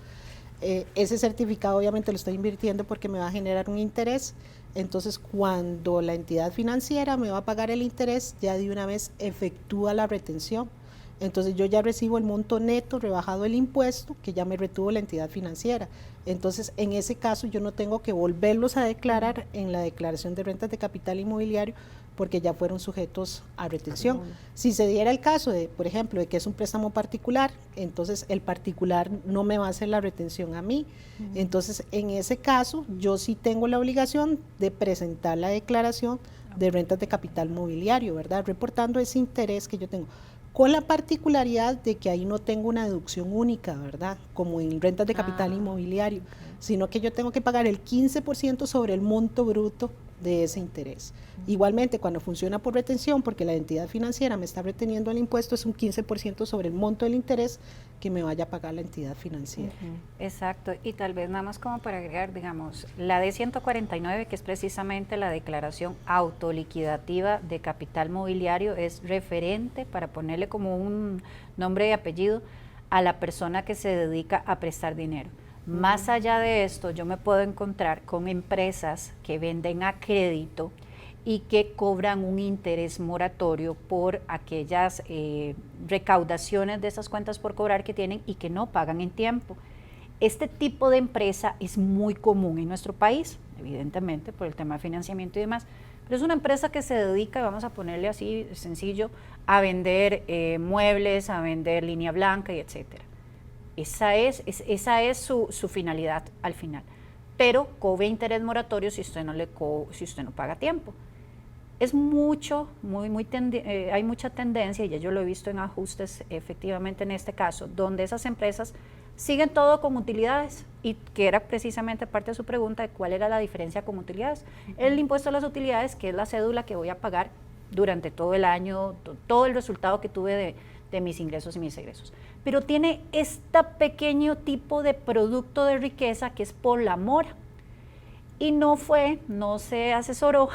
ese certificado obviamente lo estoy invirtiendo porque me va a generar un interés. Entonces, cuando la entidad financiera me va a pagar el interés, ya de una vez efectúa la retención. Entonces, yo ya recibo el monto neto rebajado el impuesto que ya me retuvo la entidad financiera. Entonces, en ese caso, yo no tengo que volverlos a declarar en la declaración de rentas de capital inmobiliario porque ya fueron sujetos a retención. Si se diera el caso de, por ejemplo, de que es un préstamo particular, entonces el particular no me va a hacer la retención a mí. Entonces, en ese caso, yo sí tengo la obligación de presentar la declaración de rentas de capital mobiliario, ¿verdad? Reportando ese interés que yo tengo. Con la particularidad de que ahí no tengo una deducción única, ¿verdad? Como en rentas de capital inmobiliario, sino que yo tengo que pagar el 15% sobre el monto bruto de ese interés. Igualmente, cuando funciona por retención, porque la entidad financiera me está reteniendo el impuesto, es un 15% sobre el monto del interés que me vaya a pagar la entidad financiera. Exacto, y tal vez nada más como para agregar, digamos, la D149, que es precisamente la declaración autoliquidativa de capital mobiliario, es referente, para ponerle como un nombre y apellido, a la persona que se dedica a prestar dinero. Más allá de esto, yo me puedo encontrar con empresas que venden a crédito y que cobran un interés moratorio por aquellas recaudaciones de esas cuentas por cobrar que tienen y que no pagan en tiempo. Este tipo de empresa es muy común en nuestro país, evidentemente por el tema de financiamiento y demás, pero es una empresa que se dedica, vamos a ponerle así sencillo, a vender muebles, a vender línea blanca y etcétera. Esa es su finalidad al final, pero cobra interés moratorio si usted no paga a tiempo. Es mucho, hay mucha tendencia, y ya yo lo he visto en ajustes efectivamente en este caso, donde esas empresas siguen todo con utilidades, y que era precisamente parte de su pregunta de cuál era la diferencia con utilidades. El impuesto a las utilidades, que es la cédula que voy a pagar durante todo el año, todo el resultado que tuve de mis ingresos y mis egresos. Pero tiene este pequeño tipo de producto de riqueza que es por la mora. Y no se asesoró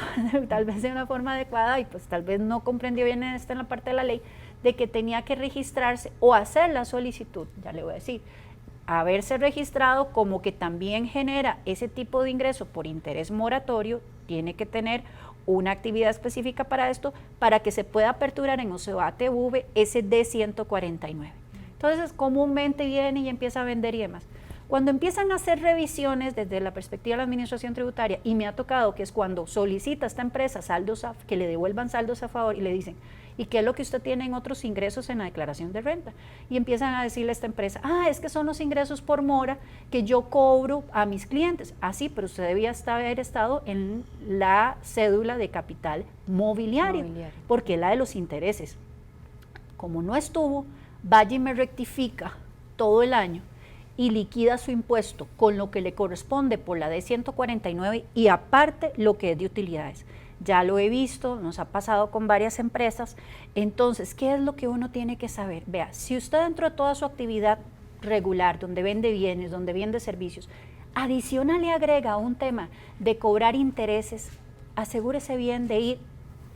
tal vez de una forma adecuada y pues tal vez no comprendió bien en la parte de la ley de que tenía que registrarse o hacer la solicitud, ya le voy a decir, haberse registrado como que también genera ese tipo de ingreso por interés moratorio, tiene que tener una actividad específica para esto, para que se pueda aperturar en OCEBA-TV ese D149. Entonces, comúnmente viene y empieza a vender y demás. Cuando empiezan a hacer revisiones desde la perspectiva de la administración tributaria, y me ha tocado que es cuando solicita esta empresa saldos que le devuelvan saldos a favor y le dicen, ¿y qué es lo que usted tiene en otros ingresos en la declaración de renta? Y empiezan a decirle a esta empresa, es que son los ingresos por mora que yo cobro a mis clientes. Sí, pero usted debía haber estado en la cédula de capital mobiliario, porque es la de los intereses. Como no estuvo, vaya y me rectifica todo el año y liquida su impuesto con lo que le corresponde por la D149 y aparte lo que es de utilidades. Ya lo he visto, nos ha pasado con varias empresas. Entonces, ¿qué es lo que uno tiene que saber? Vea, si usted dentro de toda su actividad regular, donde vende bienes, donde vende servicios, adicional le agrega un tema de cobrar intereses, asegúrese bien de ir,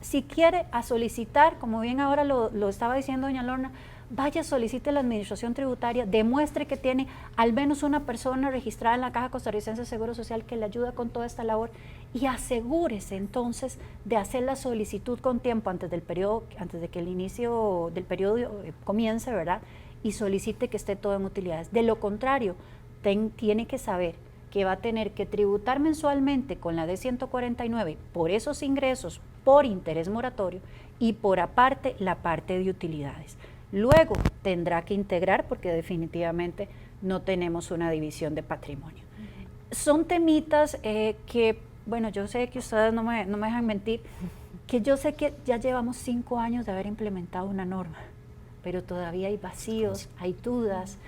si quiere, a solicitar, como bien ahora lo estaba diciendo doña Lorna, vaya, solicite la administración tributaria, demuestre que tiene al menos una persona registrada en la Caja Costarricense de Seguro Social que le ayuda con toda esta labor y asegúrese entonces de hacer la solicitud con tiempo antes de que el inicio del periodo comience, ¿verdad? Y solicite que esté todo en utilidades. De lo contrario, tiene que saber que va a tener que tributar mensualmente con la D149 por esos ingresos, por interés moratorio y por aparte la parte de utilidades. Luego tendrá que integrar porque definitivamente no tenemos una división de patrimonio. Son temitas que, bueno, yo sé que ustedes no me dejan mentir, que yo sé que ya llevamos 5 años de haber implementado una norma. pero todavía hay vacíos, hay dudas,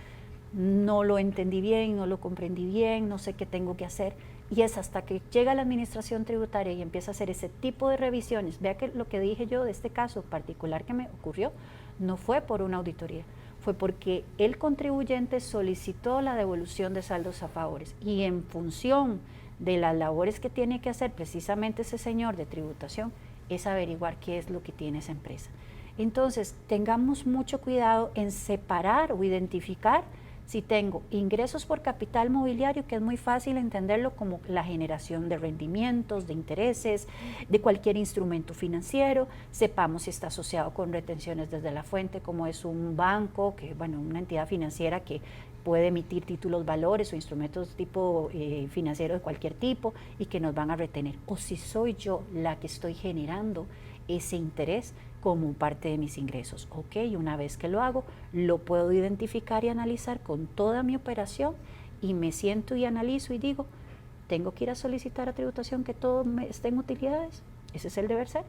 no lo entendí bien, no lo comprendí bien, no sé qué tengo que hacer. Y es hasta que llega la administración tributaria y empieza a hacer ese tipo de revisiones. Vea que lo que dije yo de este caso particular que me ocurrió no fue por una auditoría, fue porque el contribuyente solicitó la devolución de saldos a favores y en función de las labores que tiene que hacer precisamente ese señor de tributación es averiguar qué es lo que tiene esa empresa. Entonces, tengamos mucho cuidado en separar o identificar si tengo ingresos por capital mobiliario, que es muy fácil entenderlo como la generación de rendimientos, de intereses, de cualquier instrumento financiero, sepamos si está asociado con retenciones desde la fuente, como es un banco, que bueno, una entidad financiera que puede emitir títulos valores o instrumentos tipo financiero de cualquier tipo y que nos van a retener. O si soy yo la que estoy generando ese interés como parte de mis ingresos. Ok, una vez que lo hago, lo puedo identificar y analizar con toda mi operación y me siento y analizo y digo, ¿tengo que ir a solicitar a tributación que todo esté en utilidades? Ese es el deber ser.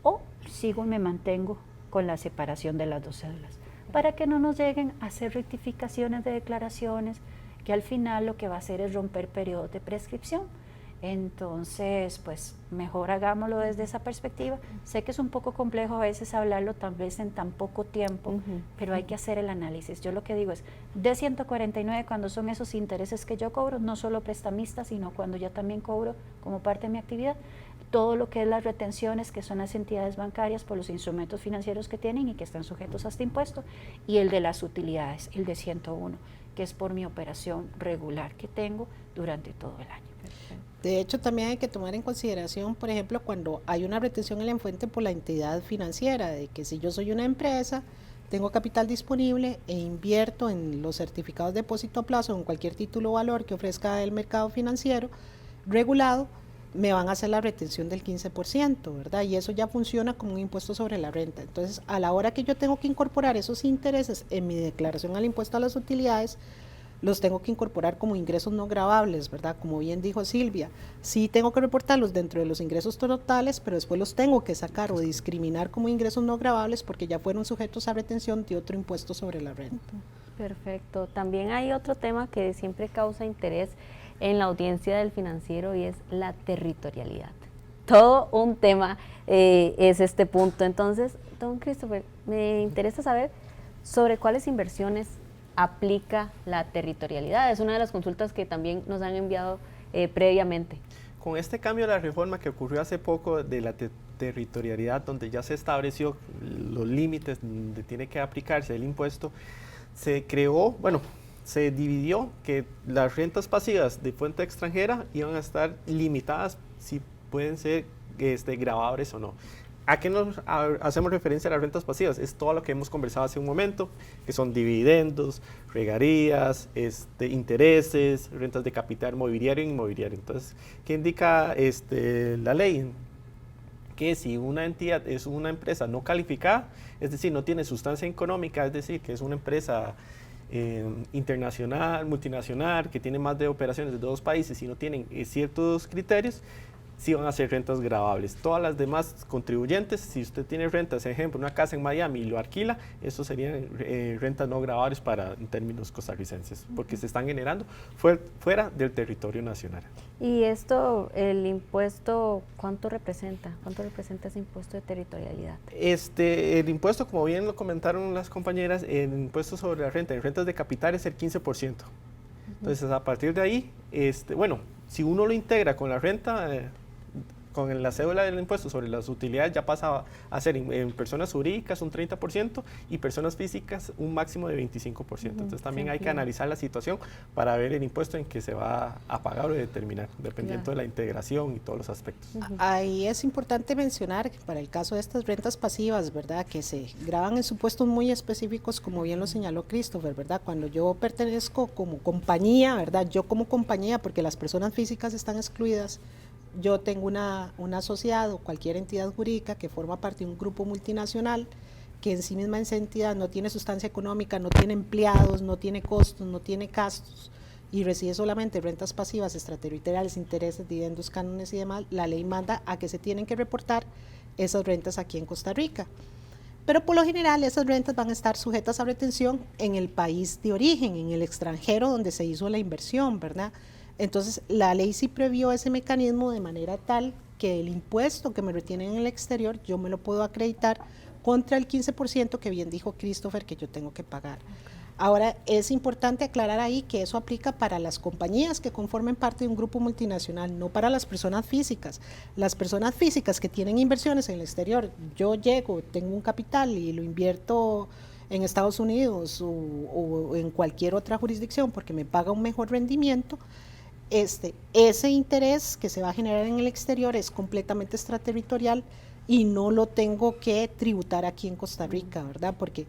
O sigo y me mantengo con la separación de las dos cédulas, para que no nos lleguen a hacer rectificaciones de declaraciones que al final lo que va a hacer es romper periodos de prescripción. Entonces, pues mejor hagámoslo desde esa perspectiva. Sé que es un poco complejo a veces hablarlo tal vez en tan poco tiempo, pero hay que hacer el análisis. Yo lo que digo es, de 149 cuando son esos intereses que yo cobro, no solo prestamista, sino cuando ya también cobro como parte de mi actividad, todo lo que es las retenciones, que son las entidades bancarias por los instrumentos financieros que tienen y que están sujetos a este impuesto, y el de las utilidades, el de 101, que es por mi operación regular que tengo durante todo el año. De hecho, también hay que tomar en consideración, por ejemplo, cuando hay una retención en la fuente por la entidad financiera, de que si yo soy una empresa, tengo capital disponible e invierto en los certificados de depósito a plazo o en cualquier título o valor que ofrezca el mercado financiero regulado, me van a hacer la retención del 15%, ¿verdad? Y eso ya funciona como un impuesto sobre la renta. Entonces, a la hora que yo tengo que incorporar esos intereses en mi declaración al impuesto a las utilidades, los tengo que incorporar como ingresos no gravables, ¿verdad? Como bien dijo Silvia, sí tengo que reportarlos dentro de los ingresos totales, pero después los tengo que sacar o discriminar como ingresos no gravables porque ya fueron sujetos a retención de otro impuesto sobre la renta. Perfecto. También hay otro tema que siempre causa interés en la audiencia del financiero y es la territorialidad. Todo un tema es este punto. Entonces, don Christopher, me interesa saber sobre cuáles inversiones aplica la territorialidad. Es una de las consultas que también nos han enviado previamente. Con este cambio de la reforma que ocurrió hace poco de la territorialidad, donde ya se estableció los límites donde tiene que aplicarse el impuesto, se creó, bueno, se dividió que las rentas pasivas de fuente extranjera iban a estar limitadas si pueden ser gravables o no. ¿A qué nos hacemos referencia a las rentas pasivas? Es todo lo que hemos conversado hace un momento, que son dividendos, regalías, intereses, rentas de capital mobiliario e inmobiliario. Entonces, ¿qué indica la ley? Que si una entidad es una empresa no calificada, es decir, no tiene sustancia económica, es decir, que es una empresa internacional, multinacional, que tiene más de operaciones de 2 países y no tienen ciertos criterios, sí van a ser rentas gravables. Todas las demás contribuyentes, si usted tiene rentas, ejemplo, una casa en Miami y lo alquila, eso serían rentas no gravables en términos costarricenses, porque se están generando fuera del territorio nacional. Y esto, el impuesto, ¿cuánto representa? ¿Cuánto representa ese impuesto de territorialidad? El impuesto, como bien lo comentaron las compañeras, el impuesto sobre la renta, en rentas de capital es el 15%. Entonces, a partir de ahí, bueno, si uno lo integra con la renta, con la cédula del impuesto sobre las utilidades, ya pasa a ser en personas jurídicas un 30% y personas físicas un máximo de 25%. Entonces también hay que analizar la situación para ver el impuesto en que se va a pagar o determinar, dependiendo de la integración y todos los aspectos. Ahí es importante mencionar que para el caso de estas rentas pasivas, ¿verdad?, que se graban en supuestos muy específicos, como bien lo señaló Christopher, ¿verdad? Cuando yo pertenezco como compañía, ¿verdad? Yo como compañía, porque las personas físicas están excluidas, yo tengo un asociado, cualquier entidad jurídica que forma parte de un grupo multinacional, que en sí misma esa entidad no tiene sustancia económica, no tiene empleados, no tiene costos, no tiene gastos, y recibe solamente rentas pasivas extraterritoriales, intereses, dividendos, cánones y demás, la ley manda a que se tienen que reportar esas rentas aquí en Costa Rica. pero por lo general esas rentas van a estar sujetas a retención en el país de origen, en el extranjero donde se hizo la inversión, ¿verdad? Entonces, la ley sí previó ese mecanismo de manera tal que el impuesto que me retienen en el exterior, yo me lo puedo acreditar contra el 15% que bien dijo Christopher que yo tengo que pagar. Ahora, es importante aclarar ahí que eso aplica para las compañías que conformen parte de un grupo multinacional, no para las personas físicas. Las personas físicas que tienen inversiones en el exterior, yo llego, tengo un capital y lo invierto en Estados Unidos o en cualquier otra jurisdicción porque me paga un mejor rendimiento, ese interés que se va a generar en el exterior es completamente extraterritorial y no lo tengo que tributar aquí en Costa Rica, ¿verdad? Porque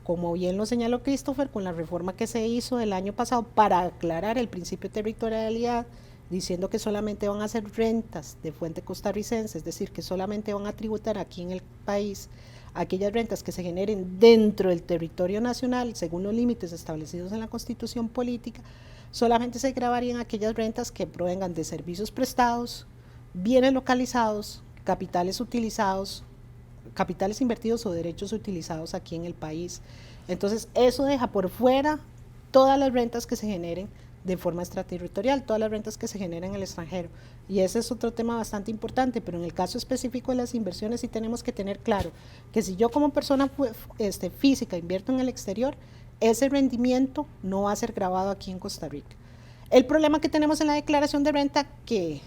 como bien lo señaló Christopher, con la reforma que se hizo el año pasado para aclarar el principio de territorialidad, diciendo que solamente van a ser rentas de fuente costarricense, es decir, que solamente van a tributar aquí en el país aquellas rentas que se generen dentro del territorio nacional, según los límites establecidos en la Constitución Política, solamente se grabarían aquellas rentas que provengan de servicios prestados, bienes localizados, capitales utilizados, capitales invertidos o derechos utilizados aquí en el país. Entonces, eso deja por fuera todas las rentas que se generen de forma extraterritorial, todas las rentas que se generen en el extranjero. Y ese es otro tema bastante importante, pero en el caso específico de las inversiones sí tenemos que tener claro que si yo como persona física invierto en el exterior, ese rendimiento no va a ser grabado aquí en Costa Rica. El problema que tenemos en la declaración de renta, que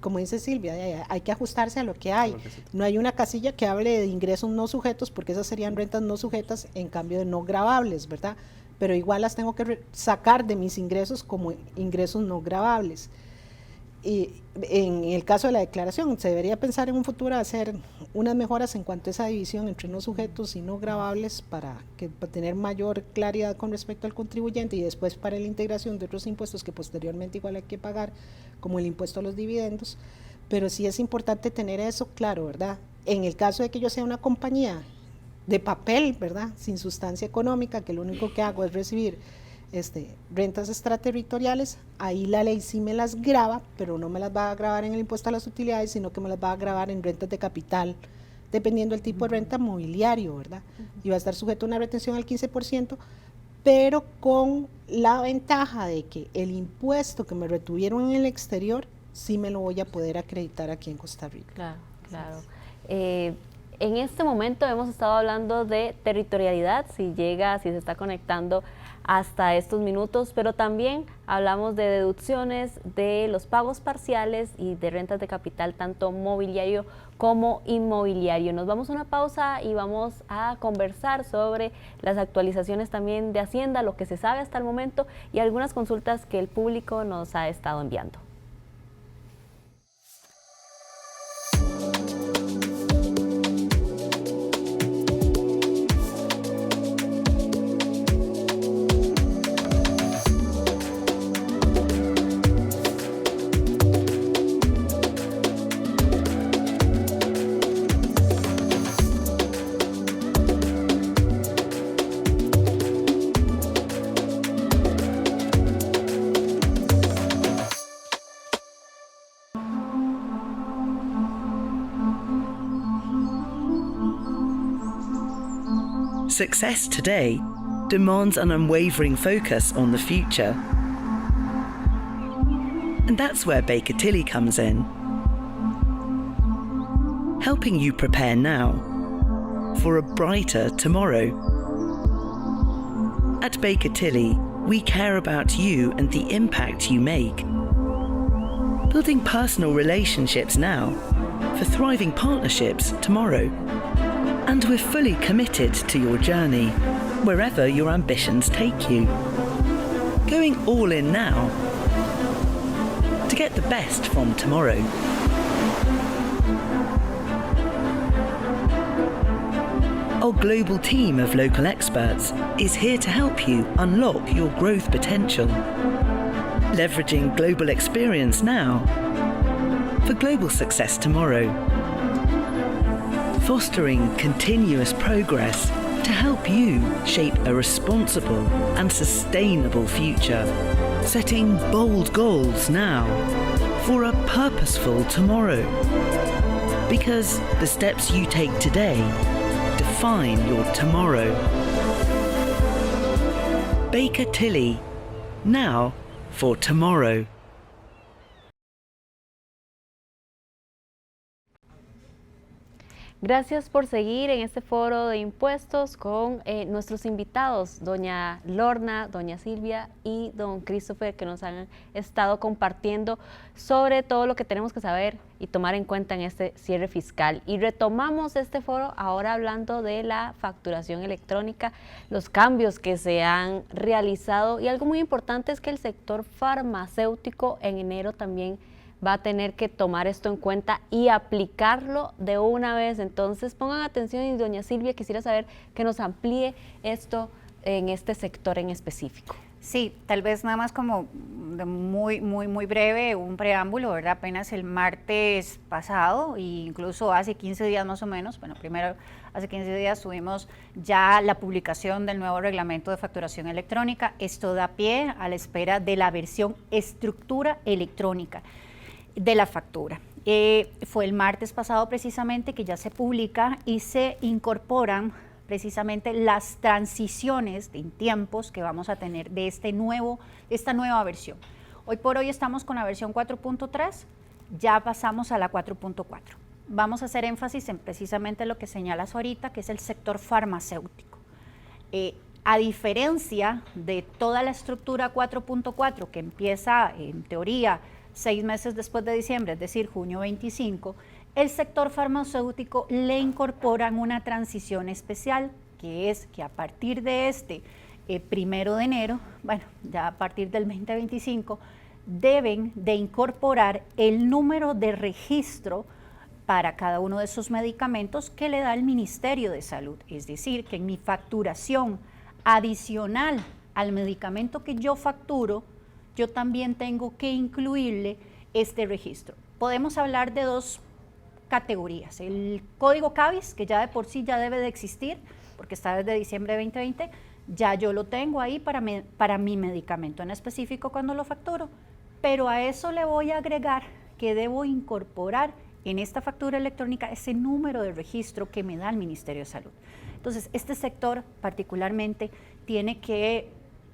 como dice Silvia, hay que ajustarse a lo que hay. No hay una casilla que hable de ingresos no sujetos, porque esas serían rentas no sujetas en cambio de no gravables, ¿verdad? Pero igual las tengo que sacar de mis ingresos como ingresos no gravables. Y en el caso de la declaración, se debería pensar en un futuro hacer unas mejoras en cuanto a esa división entre no sujetos y no gravables para tener mayor claridad con respecto al contribuyente y después para la integración de otros impuestos que posteriormente igual hay que pagar, como el impuesto a los dividendos. Pero sí es importante tener eso claro, ¿verdad? En el caso de que yo sea una compañía de papel, ¿verdad?, sin sustancia económica, que lo único que hago es recibir rentas extraterritoriales, ahí la ley sí me las grava, pero no me las va a gravar en el impuesto a las utilidades, sino que me las va a gravar en rentas de capital, dependiendo del tipo de renta mobiliario, ¿verdad? Y va a estar sujeto a una retención al 15%, pero con la ventaja de que el impuesto que me retuvieron en el exterior, sí me lo voy a poder acreditar aquí en Costa Rica. Claro, claro. En este momento hemos estado hablando de territorialidad, si se está conectando hasta estos minutos, pero también hablamos de deducciones, de los pagos parciales y de rentas de capital, tanto mobiliario como inmobiliario. Nos vamos a una pausa y vamos a conversar sobre las actualizaciones también de Hacienda, lo que se sabe hasta el momento y algunas consultas que el público nos ha estado enviando. Success today demands an unwavering focus on the future. And that's where Baker Tilly comes in, helping you prepare now for a brighter tomorrow. At Baker Tilly, we care about you and the impact you make, building personal relationships now for thriving partnerships tomorrow. And we're fully committed to your journey, wherever your ambitions take you. Going all in now to get the best from tomorrow. Our global team of local experts is here to help you unlock your growth potential, leveraging global experience now for global success tomorrow. Fostering continuous progress to help you shape a responsible and sustainable future. Setting bold goals now for a purposeful tomorrow. Because the steps you take today define your tomorrow. Baker Tilly, now for tomorrow. Gracias por seguir en este foro de impuestos con nuestros invitados, doña Lorna, doña Silvia y don Christopher, que nos han estado compartiendo sobre todo lo que tenemos que saber y tomar en cuenta en este cierre fiscal. Y retomamos este foro ahora hablando de la facturación electrónica, los cambios que se han realizado, y algo muy importante es que el sector farmacéutico en enero también va a tener que tomar esto en cuenta y aplicarlo de una vez. Entonces pongan atención, y doña Silvia, quisiera saber que nos amplíe esto en este sector en específico. Sí, tal vez nada más como de muy breve, un preámbulo, ¿verdad? Apenas el martes pasado, e incluso hace 15 días más o menos, bueno, primero hace 15 días tuvimos ya la publicación del nuevo reglamento de facturación electrónica. Esto da pie a la espera de la versión estructura electrónica de la factura. Fue el martes pasado precisamente que ya se publica y se incorporan precisamente las transiciones en tiempos que vamos a tener de esta nueva versión. Hoy por hoy estamos con la versión 4.3, ya pasamos a la 4.4. Vamos a hacer énfasis en precisamente lo que señalas ahorita, que es el sector farmacéutico. A diferencia de toda la estructura 4.4 que empieza en teoría 6 meses después de diciembre, es decir, junio 25, el sector farmacéutico le incorporan una transición especial, que es que a partir de este 1 de enero, bueno, ya a partir del 2025, deben de incorporar el número de registro para cada uno de esos medicamentos que le da el Ministerio de Salud. Es decir, que en mi facturación adicional al medicamento que yo facturo, yo también tengo que incluirle este registro. Podemos hablar de dos categorías. El código CABIS, que ya de por sí ya debe de existir, porque está desde diciembre de 2020, ya yo lo tengo ahí para mi medicamento en específico cuando lo facturo, pero a eso le voy a agregar que debo incorporar en esta factura electrónica ese número de registro que me da el Ministerio de Salud. Entonces, este sector particularmente tiene que,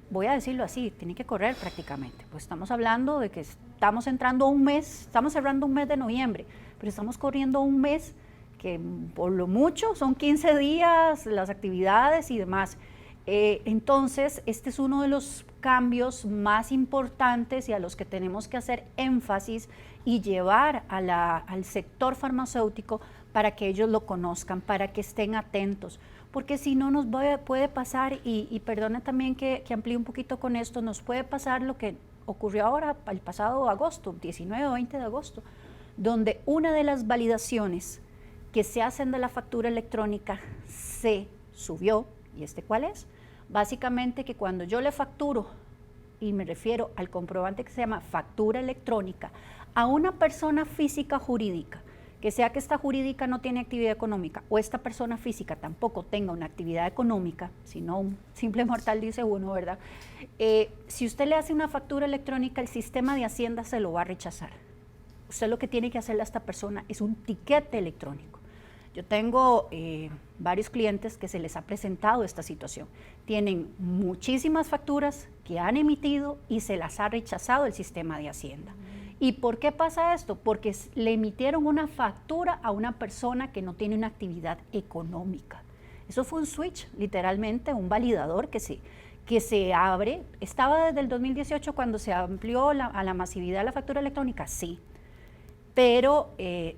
voy a decirlo así, tiene que correr prácticamente. Pues estamos hablando de que estamos entrando un mes, estamos cerrando un mes de noviembre, pero estamos corriendo un mes que por lo mucho son 15 días, las actividades y demás. Entonces, este es uno de los cambios más importantes y a los que tenemos que hacer énfasis y llevar al sector farmacéutico para que ellos lo conozcan, para que estén atentos, porque si no nos puede pasar, y perdona también que amplíe un poquito con esto, nos puede pasar lo que ocurrió ahora, el pasado agosto, 19 o 20 de agosto, donde una de las validaciones que se hacen de la factura electrónica se subió. ¿Y cuál es? Básicamente que cuando yo le facturo, y me refiero al comprobante que se llama factura electrónica, a una persona física jurídica, que sea que esta jurídica no tiene actividad económica o esta persona física tampoco tenga una actividad económica, sino un simple mortal, dice uno, ¿verdad? Si usted le hace una factura electrónica, el sistema de Hacienda se lo va a rechazar. Usted lo que tiene que hacerle a esta persona es un tiquete electrónico. Yo tengo varios clientes que se les ha presentado esta situación. Tienen muchísimas facturas que han emitido y se las ha rechazado el sistema de Hacienda. ¿Y por qué pasa esto? Porque le emitieron una factura a una persona que no tiene una actividad económica. Eso fue un switch, literalmente, un validador que se abre. ¿Estaba desde el 2018 cuando se amplió a la masividad de la factura electrónica? Sí. Pero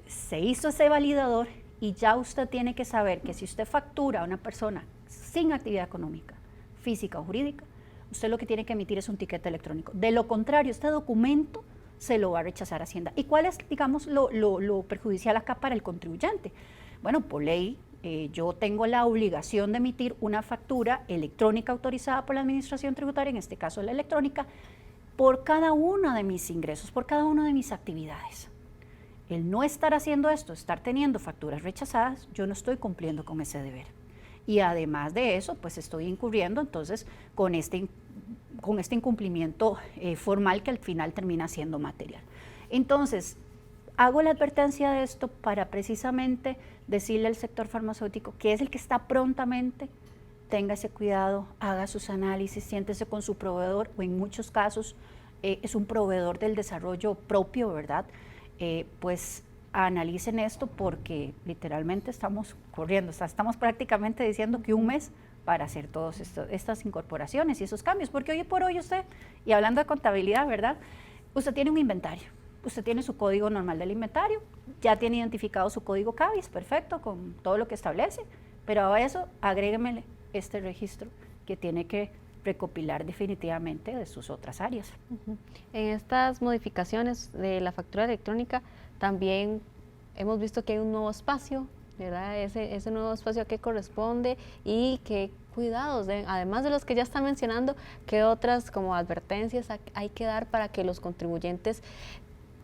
se hizo ese validador y ya usted tiene que saber que si usted factura a una persona sin actividad económica, física o jurídica, usted lo que tiene que emitir es un tiquete electrónico. De lo contrario, este documento se lo va a rechazar Hacienda. ¿Y cuál es, digamos, lo perjudicial acá para el contribuyente? Bueno, por ley, yo tengo la obligación de emitir una factura electrónica autorizada por la Administración Tributaria, en este caso la electrónica, por cada uno de mis ingresos, por cada una de mis actividades. El no estar haciendo esto, estar teniendo facturas rechazadas, yo no estoy cumpliendo con ese deber. Y además de eso, pues estoy incurriendo entonces con este incumplimiento formal que al final termina siendo material. Entonces, hago la advertencia de esto para precisamente decirle al sector farmacéutico, que es el que está prontamente, tenga ese cuidado, haga sus análisis, siéntese con su proveedor, o en muchos casos es un proveedor del desarrollo propio, ¿verdad? Pues analicen esto, porque literalmente estamos corriendo, o sea, estamos prácticamente diciendo que un mes para hacer todas estas incorporaciones y esos cambios, porque hoy por hoy usted, y hablando de contabilidad, ¿verdad? Usted tiene un inventario, usted tiene su código normal del inventario, ya tiene identificado su código CABIS, perfecto, con todo lo que establece, pero a eso agréguemele este registro que tiene que recopilar definitivamente de sus otras áreas. En estas modificaciones de la factura electrónica también hemos visto que hay un nuevo espacio, ¿verdad? Ese nuevo espacio a qué corresponde y qué cuidados, además de los que ya están mencionando, qué otras como advertencias hay que dar para que los contribuyentes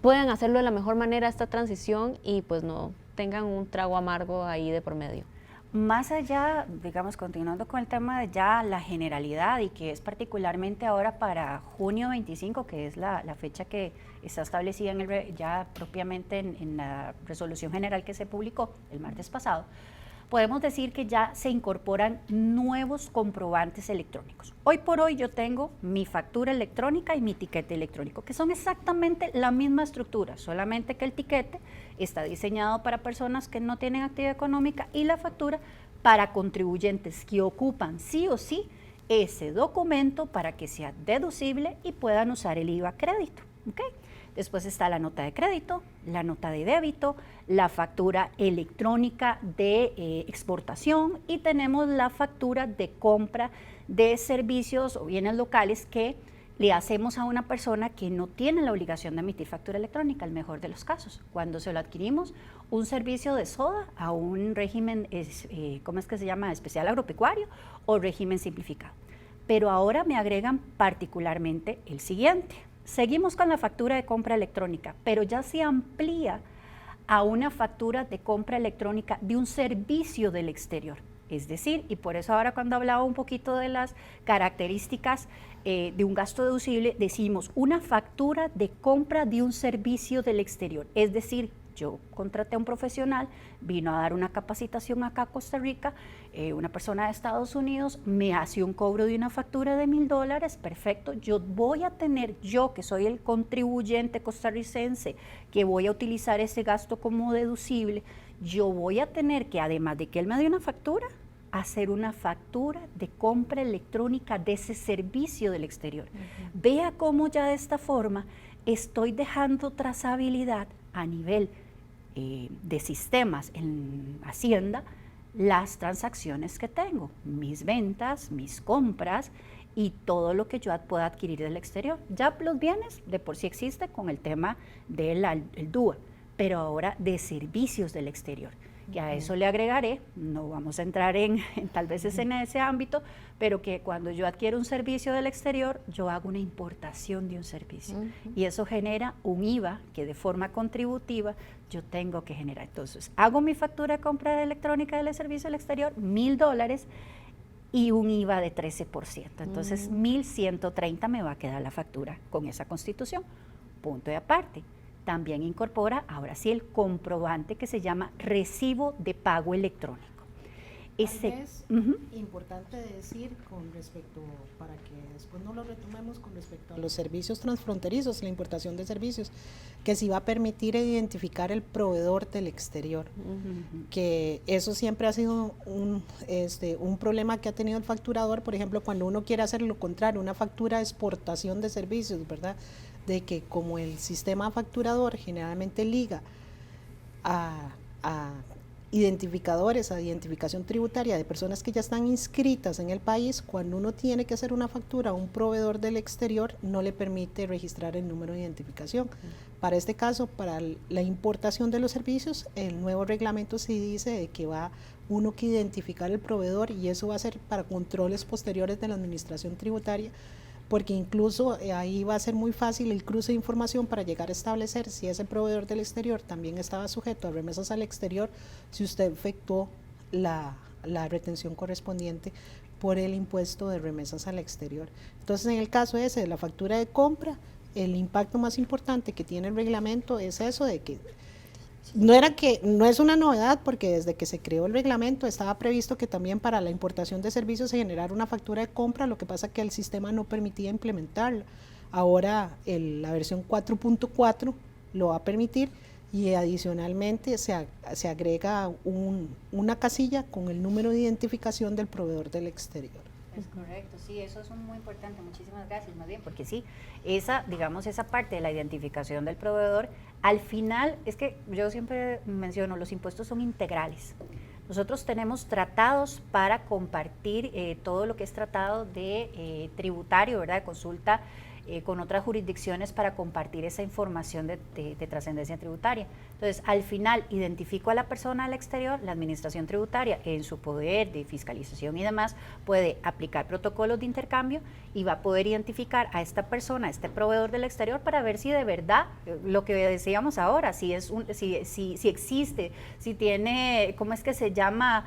puedan hacerlo de la mejor manera esta transición y pues no tengan un trago amargo ahí de por medio. Más allá, digamos, continuando con el tema de ya la generalidad, y que es particularmente ahora para junio 25, que es la fecha que está establecida ya propiamente en la resolución general que se publicó el martes pasado, podemos decir que ya se incorporan nuevos comprobantes electrónicos. Hoy por hoy yo tengo mi factura electrónica y mi tiquete electrónico, que son exactamente la misma estructura, solamente que el tiquete está diseñado para personas que no tienen actividad económica y la factura para contribuyentes que ocupan sí o sí ese documento para que sea deducible y puedan usar el IVA crédito. ¿Okay? Después está la nota de crédito, la nota de débito, la factura electrónica de exportación, y tenemos la factura de compra de servicios o bienes locales que le hacemos a una persona que no tiene la obligación de emitir factura electrónica, el mejor de los casos. Cuando se lo adquirimos, un servicio de soda a un régimen, ¿cómo es que se llama? Especial agropecuario o régimen simplificado. Pero ahora me agregan particularmente el siguiente. Seguimos con la factura de compra electrónica, pero ya se amplía a una factura de compra electrónica de un servicio del exterior. Es decir, y por eso ahora cuando hablaba un poquito de las características de un gasto deducible, decimos una factura de compra de un servicio del exterior. Es decir, yo contraté a un profesional, vino a dar una capacitación acá a Costa Rica, una persona de Estados Unidos me hace un cobro de una factura de $1,000, perfecto, yo voy a tener, yo que soy el contribuyente costarricense, que voy a utilizar ese gasto como deducible, yo voy a tener que, además de que él me dé una factura, hacer una factura de compra electrónica de ese servicio del exterior. Vea cómo ya de esta forma estoy dejando trazabilidad a nivel de sistemas en Hacienda, las transacciones que tengo, mis ventas, mis compras y todo lo que yo pueda adquirir del exterior. Ya los bienes de por sí existe con el tema del DUA, pero ahora de servicios del exterior. Que a eso le agregaré, no vamos a entrar en tal vez es en ese ámbito, pero que cuando yo adquiero un servicio del exterior, yo hago una importación de un servicio. Y eso genera un IVA que de forma contributiva yo tengo que generar. Entonces, hago mi factura de compra electrónica del servicio del exterior, $1,000 y un IVA de 13%. Entonces, 1,130 me va a quedar la factura con esa constitución. Punto y aparte. También incorpora, ahora sí, el comprobante que se llama recibo de pago electrónico. Es importante decir con respecto, para que después no lo retomemos, con respecto a los servicios transfronterizos, la importación de servicios, que sí va a permitir identificar el proveedor del exterior, que eso siempre ha sido un problema que ha tenido el facturador, por ejemplo, cuando uno quiere hacer lo contrario, una factura de exportación de servicios, ¿verdad?, de que como el sistema facturador generalmente liga a identificadores, a identificación tributaria de personas que ya están inscritas en el país, cuando uno tiene que hacer una factura a un proveedor del exterior, no le permite registrar el número de identificación. Para este caso, para la importación de los servicios, el nuevo reglamento sí dice de que va uno que identificar el proveedor, y eso va a ser para controles posteriores de la administración tributaria, porque incluso ahí va a ser muy fácil el cruce de información para llegar a establecer si ese proveedor del exterior también estaba sujeto a remesas al exterior, si usted efectuó la retención correspondiente por el impuesto de remesas al exterior. Entonces, en el caso ese de la factura de compra, el impacto más importante que tiene el reglamento es eso de que no es una novedad, porque desde que se creó el reglamento estaba previsto que también para la importación de servicios se generara una factura de compra, lo que pasa que el sistema no permitía implementarla. Ahora la versión 4.4 lo va a permitir, y adicionalmente se agrega una casilla con el número de identificación del proveedor del exterior. Es correcto, sí, eso es muy importante, muchísimas gracias, más bien, porque sí, esa parte de la identificación del proveedor, al final, es que yo siempre menciono, los impuestos son integrales. Nosotros tenemos tratados para compartir todo lo que es tratado de tributario, ¿verdad?, de consulta con otras jurisdicciones para compartir esa información de trascendencia tributaria. Entonces, al final, identifico a la persona al exterior, la administración tributaria, en su poder de fiscalización y demás, puede aplicar protocolos de intercambio y va a poder identificar a esta persona, a este proveedor del exterior, para ver si de verdad, lo que decíamos ahora, si existe, si tiene, ¿cómo es que se llama?,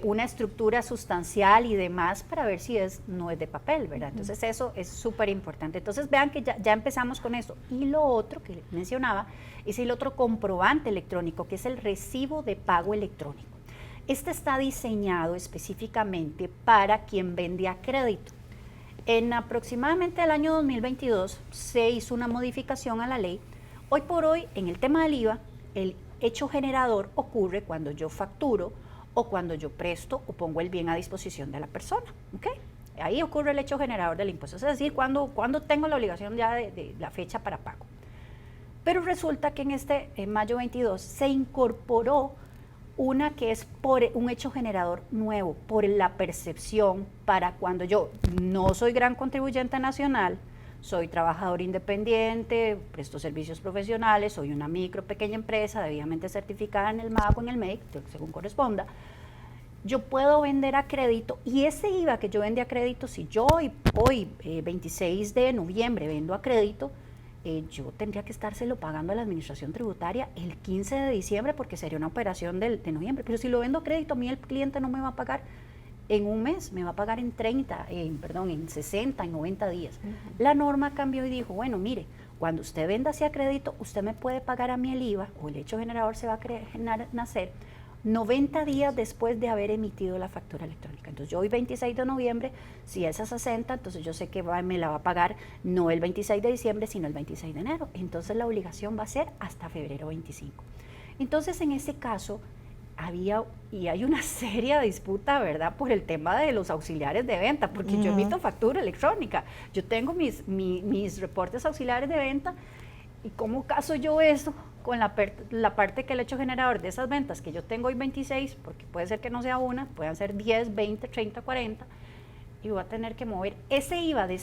una estructura sustancial y demás, para ver si no es de papel, ¿verdad? Entonces eso es súper importante. Entonces vean que ya empezamos con eso. Y lo otro que mencionaba es el otro comprobante electrónico, que es el recibo de pago electrónico. Este está diseñado específicamente para quien vende a crédito. En aproximadamente el año 2022 se hizo una modificación a la ley. Hoy por hoy, en el tema del IVA, el hecho generador ocurre cuando yo facturo o cuando yo presto o pongo el bien a disposición de la persona, ¿ok? Ahí ocurre el hecho generador del impuesto, es decir, cuando tengo la obligación ya de la fecha para pago. Pero resulta que en mayo 22 se incorporó una que es por un hecho generador nuevo, por la percepción, para cuando yo no soy gran contribuyente nacional, soy trabajador independiente, presto servicios profesionales, soy una pequeña empresa debidamente certificada en el MAP o en el MEIC, según corresponda. Yo puedo vender a crédito, y ese IVA que yo vende a crédito, si yo hoy 26 de noviembre vendo a crédito, yo tendría que estárselo pagando a la administración tributaria el 15 de diciembre, porque sería una operación de noviembre. Pero si lo vendo a crédito, a mí el cliente no me va a pagar en un mes, me va a pagar en 60, en 90 días. La norma cambió y dijo, bueno, mire, cuando usted venda hacia crédito, usted me puede pagar a mí el IVA, o el hecho generador se va a nacer 90 días después de haber emitido la factura electrónica. Entonces yo hoy 26 de noviembre, si es a 60, entonces yo sé que me la va a pagar no el 26 de diciembre, sino el 26 de enero. Entonces la obligación va a ser hasta febrero 25. Entonces en ese caso, hay una seria disputa, ¿verdad?, por el tema de los auxiliares de venta, porque yo emito factura electrónica, yo tengo mis reportes auxiliares de venta, y ¿cómo caso yo eso con la parte que el hecho generador de esas ventas que yo tengo hoy 26, porque puede ser que no sea una, puedan ser 10, 20, 30, 40, y voy a tener que mover ese IVA de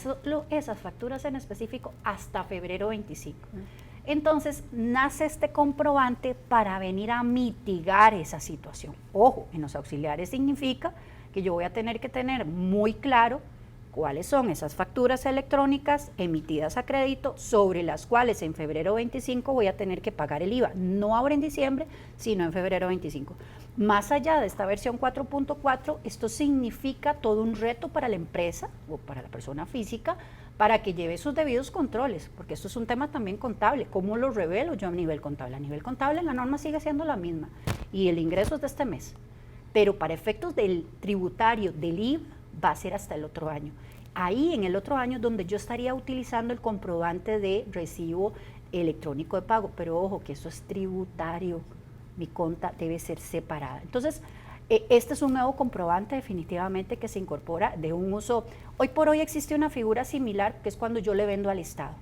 esas facturas en específico hasta febrero 25. Entonces nace este comprobante para venir a mitigar esa situación. Ojo, en los auxiliares significa que yo voy a tener que tener muy claro cuáles son esas facturas electrónicas emitidas a crédito, sobre las cuales en febrero 25 voy a tener que pagar el IVA, no ahora en diciembre, sino en febrero 25. Más allá de esta versión 4.4, esto significa todo un reto para la empresa o para la persona física, para que lleve sus debidos controles, porque esto es un tema también contable. ¿Cómo lo revelo yo a nivel contable? A nivel contable la norma sigue siendo la misma y el ingreso es de este mes, pero para efectos del tributario del IVA va a ser hasta el otro año. Ahí en el otro año donde yo estaría utilizando el comprobante de recibo electrónico de pago, pero ojo que eso es tributario, mi conta debe ser separada. Entonces, este es un nuevo comprobante definitivamente que se incorpora de un uso. Hoy por hoy existe una figura similar, que es cuando yo le vendo al Estado.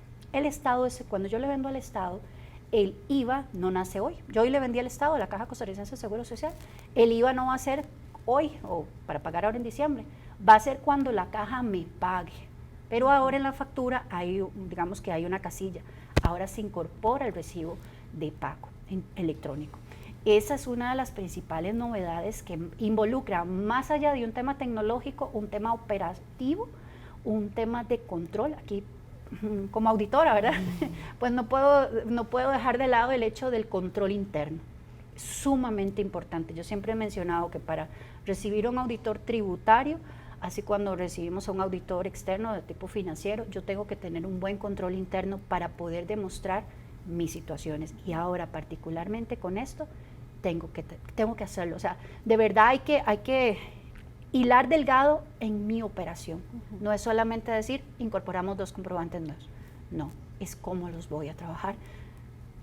Cuando yo le vendo al Estado, el IVA no nace hoy. Yo hoy le vendí al Estado, a la Caja Costarricense de Seguro Social. El IVA no va a ser hoy o para pagar ahora en diciembre, va a ser cuando la caja me pague. Pero ahora en la factura digamos que hay una casilla. Ahora se incorpora el recibo de pago electrónico. Esa es una de las principales novedades que involucra, más allá de un tema tecnológico, un tema operativo, un tema de control. Aquí, como auditora, ¿verdad? Pues no puedo dejar de lado el hecho del control interno. Sumamente importante. Yo siempre he mencionado que para recibir un auditor tributario Así cuando recibimos a un auditor externo de tipo financiero, yo tengo que tener un buen control interno para poder demostrar mis situaciones. Y ahora particularmente con esto, tengo que hacerlo. O sea, de verdad hay que hilar delgado en mi operación. No es solamente decir, incorporamos 2 comprobantes nuevos. No, es cómo los voy a trabajar,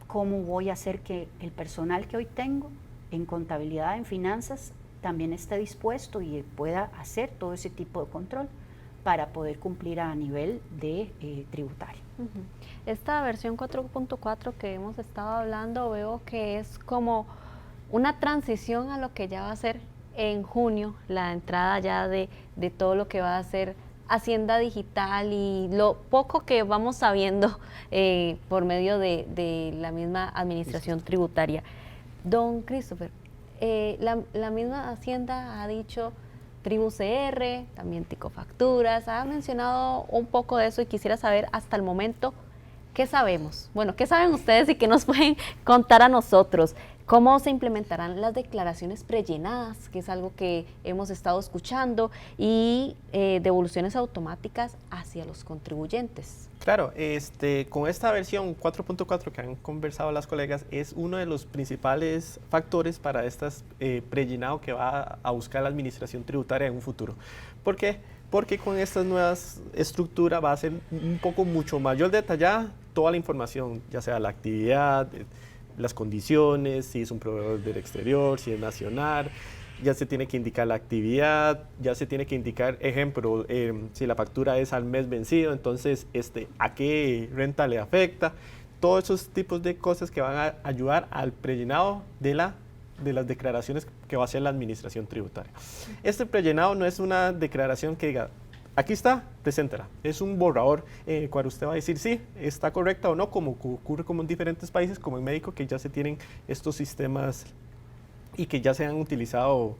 cómo voy a hacer que el personal que hoy tengo en contabilidad, en finanzas, también esté dispuesto y pueda hacer todo ese tipo de control para poder cumplir a nivel de tributario. Esta versión 4.4 que hemos estado hablando, veo que es como una transición a lo que ya va a ser en junio, la entrada ya de todo lo que va a ser Hacienda Digital y lo poco que vamos sabiendo por medio de la misma administración tributaria. Don Christopher, la misma Hacienda ha dicho Tribu CR, también Ticofacturas, ha mencionado un poco de eso y quisiera saber hasta el momento qué sabemos. Bueno, qué saben ustedes y qué nos pueden contar a nosotros. ¿Cómo se implementarán las declaraciones prellenadas, que es algo que hemos estado escuchando, y devoluciones automáticas hacia los contribuyentes? Claro, con esta versión 4.4 que han conversado las colegas, es uno de los principales factores para estas prellenado que va a buscar la administración tributaria en un futuro. ¿Por qué? Porque con estas nuevas estructuras va a ser un poco mucho mayor detallada toda la información, ya sea la actividad, las condiciones, si es un proveedor del exterior, si es nacional, ya se tiene que indicar la actividad, ya se tiene que indicar, ejemplo, si la factura es al mes vencido, entonces a qué renta le afecta, todos esos tipos de cosas que van a ayudar al prellenado de las declaraciones que va a hacer la administración tributaria. Este prellenado no es una declaración que diga, aquí está, preséntela. Es un borrador cual usted va a decir sí, está correcta o no, como ocurre como en diferentes países, como en México, que ya se tienen estos sistemas y que ya se han utilizado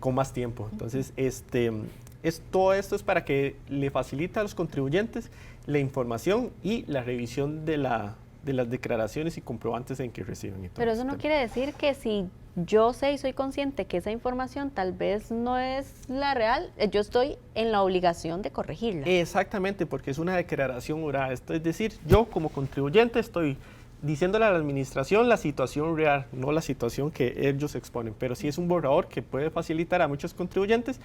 con más tiempo. Entonces, todo esto es para que le facilite a los contribuyentes la información y la revisión de las declaraciones y comprobantes en que reciben. Pero eso no quiere decir que si yo sé y soy consciente que esa información tal vez no es la real, yo estoy en la obligación de corregirla. Exactamente, porque es una declaración jurada. Esto es decir, yo como contribuyente estoy diciéndole a la administración la situación real, no la situación que ellos exponen, pero sí es un borrador que puede facilitar a muchos contribuyentes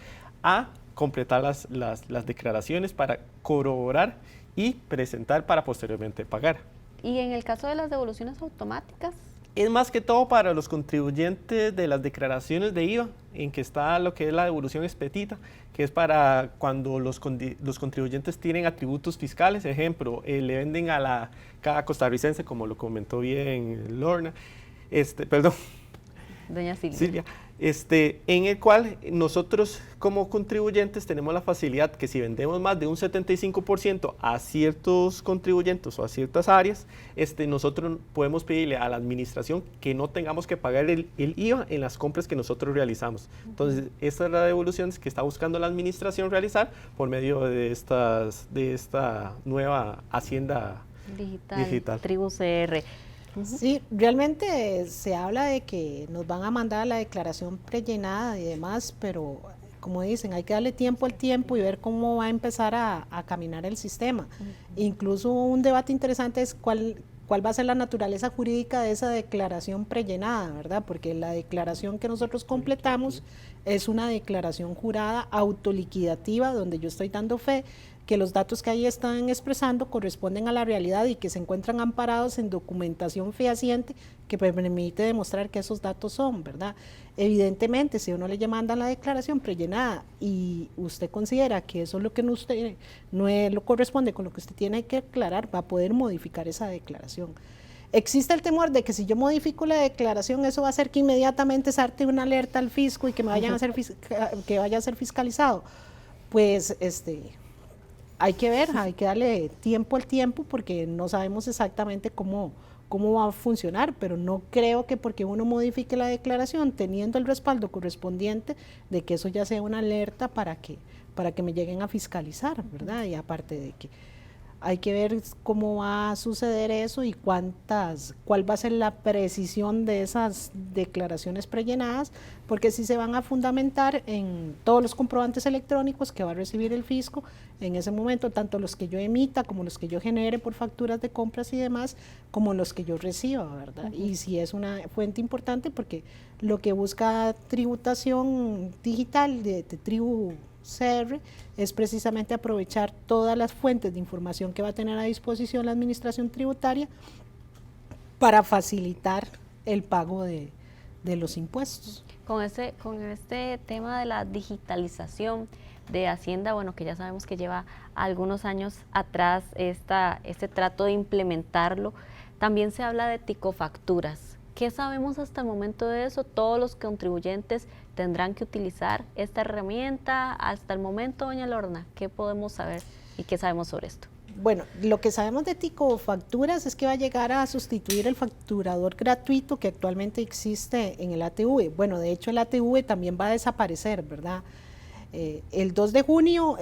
a completar las declaraciones para corroborar y presentar para posteriormente pagar. Y en el caso de las devoluciones automáticas, es más que todo para los contribuyentes de las declaraciones de IVA, en que está lo que es la devolución expedita, que es para cuando los contribuyentes tienen atributos fiscales, ejemplo, le venden a cada costarricense, como lo comentó bien Lorna, doña Silvia, en el cual nosotros como contribuyentes tenemos la facilidad que si vendemos más de un 75% a ciertos contribuyentes o a ciertas áreas, nosotros podemos pedirle a la administración que no tengamos que pagar el IVA en las compras que nosotros realizamos. Entonces, esta es la devolución que está buscando la administración realizar por medio de esta nueva Hacienda Digital. Tribu CR. Sí, realmente se habla de que nos van a mandar la declaración prellenada y demás, pero como dicen, hay que darle tiempo al tiempo y ver cómo va a empezar a caminar el sistema. Incluso un debate interesante es cuál va a ser la naturaleza jurídica de esa declaración prellenada, ¿verdad? Porque la declaración que nosotros completamos es una declaración jurada autoliquidativa donde yo estoy dando fe que los datos que ahí están expresando corresponden a la realidad y que se encuentran amparados en documentación fehaciente que permite demostrar que esos datos son, ¿verdad? Evidentemente, si uno le mandan la declaración prellenada y usted considera que eso es lo que no lo corresponde con lo que usted tiene que aclarar, va a poder modificar esa declaración. Existe el temor de que si yo modifico la declaración, eso va a hacer que inmediatamente salte una alerta al fisco y que me vayan a hacer que vaya a ser fiscalizado. Pues hay que ver, hay que darle tiempo al tiempo porque no sabemos exactamente cómo va a funcionar, pero no creo que porque uno modifique la declaración teniendo el respaldo correspondiente de que eso ya sea una alerta para que me lleguen a fiscalizar, ¿verdad? Y aparte de que Hay que ver cómo va a suceder eso y cuál va a ser la precisión de esas declaraciones prellenadas, porque sí se van a fundamentar en todos los comprobantes electrónicos que va a recibir el fisco en ese momento, tanto los que yo emita como los que yo genere por facturas de compras y demás, como los que yo reciba, ¿verdad? Y sí es una fuente importante porque lo que busca tributación digital de Tribu CR es precisamente aprovechar todas las fuentes de información que va a tener a disposición la administración tributaria para facilitar el pago de los impuestos. Con este tema de la digitalización de Hacienda, bueno, que ya sabemos que lleva algunos años atrás este trato de implementarlo, también se habla de ticofacturas. ¿Qué sabemos hasta el momento de eso? ¿Todos los contribuyentes tendrán que utilizar esta herramienta hasta el momento, doña Lorna? ¿Qué podemos saber y qué sabemos sobre esto? Bueno, lo que sabemos de ticofacturas es que va a llegar a sustituir el facturador gratuito que actualmente existe en el ATV. Bueno, de hecho el ATV también va a desaparecer, ¿verdad? El 2 de junio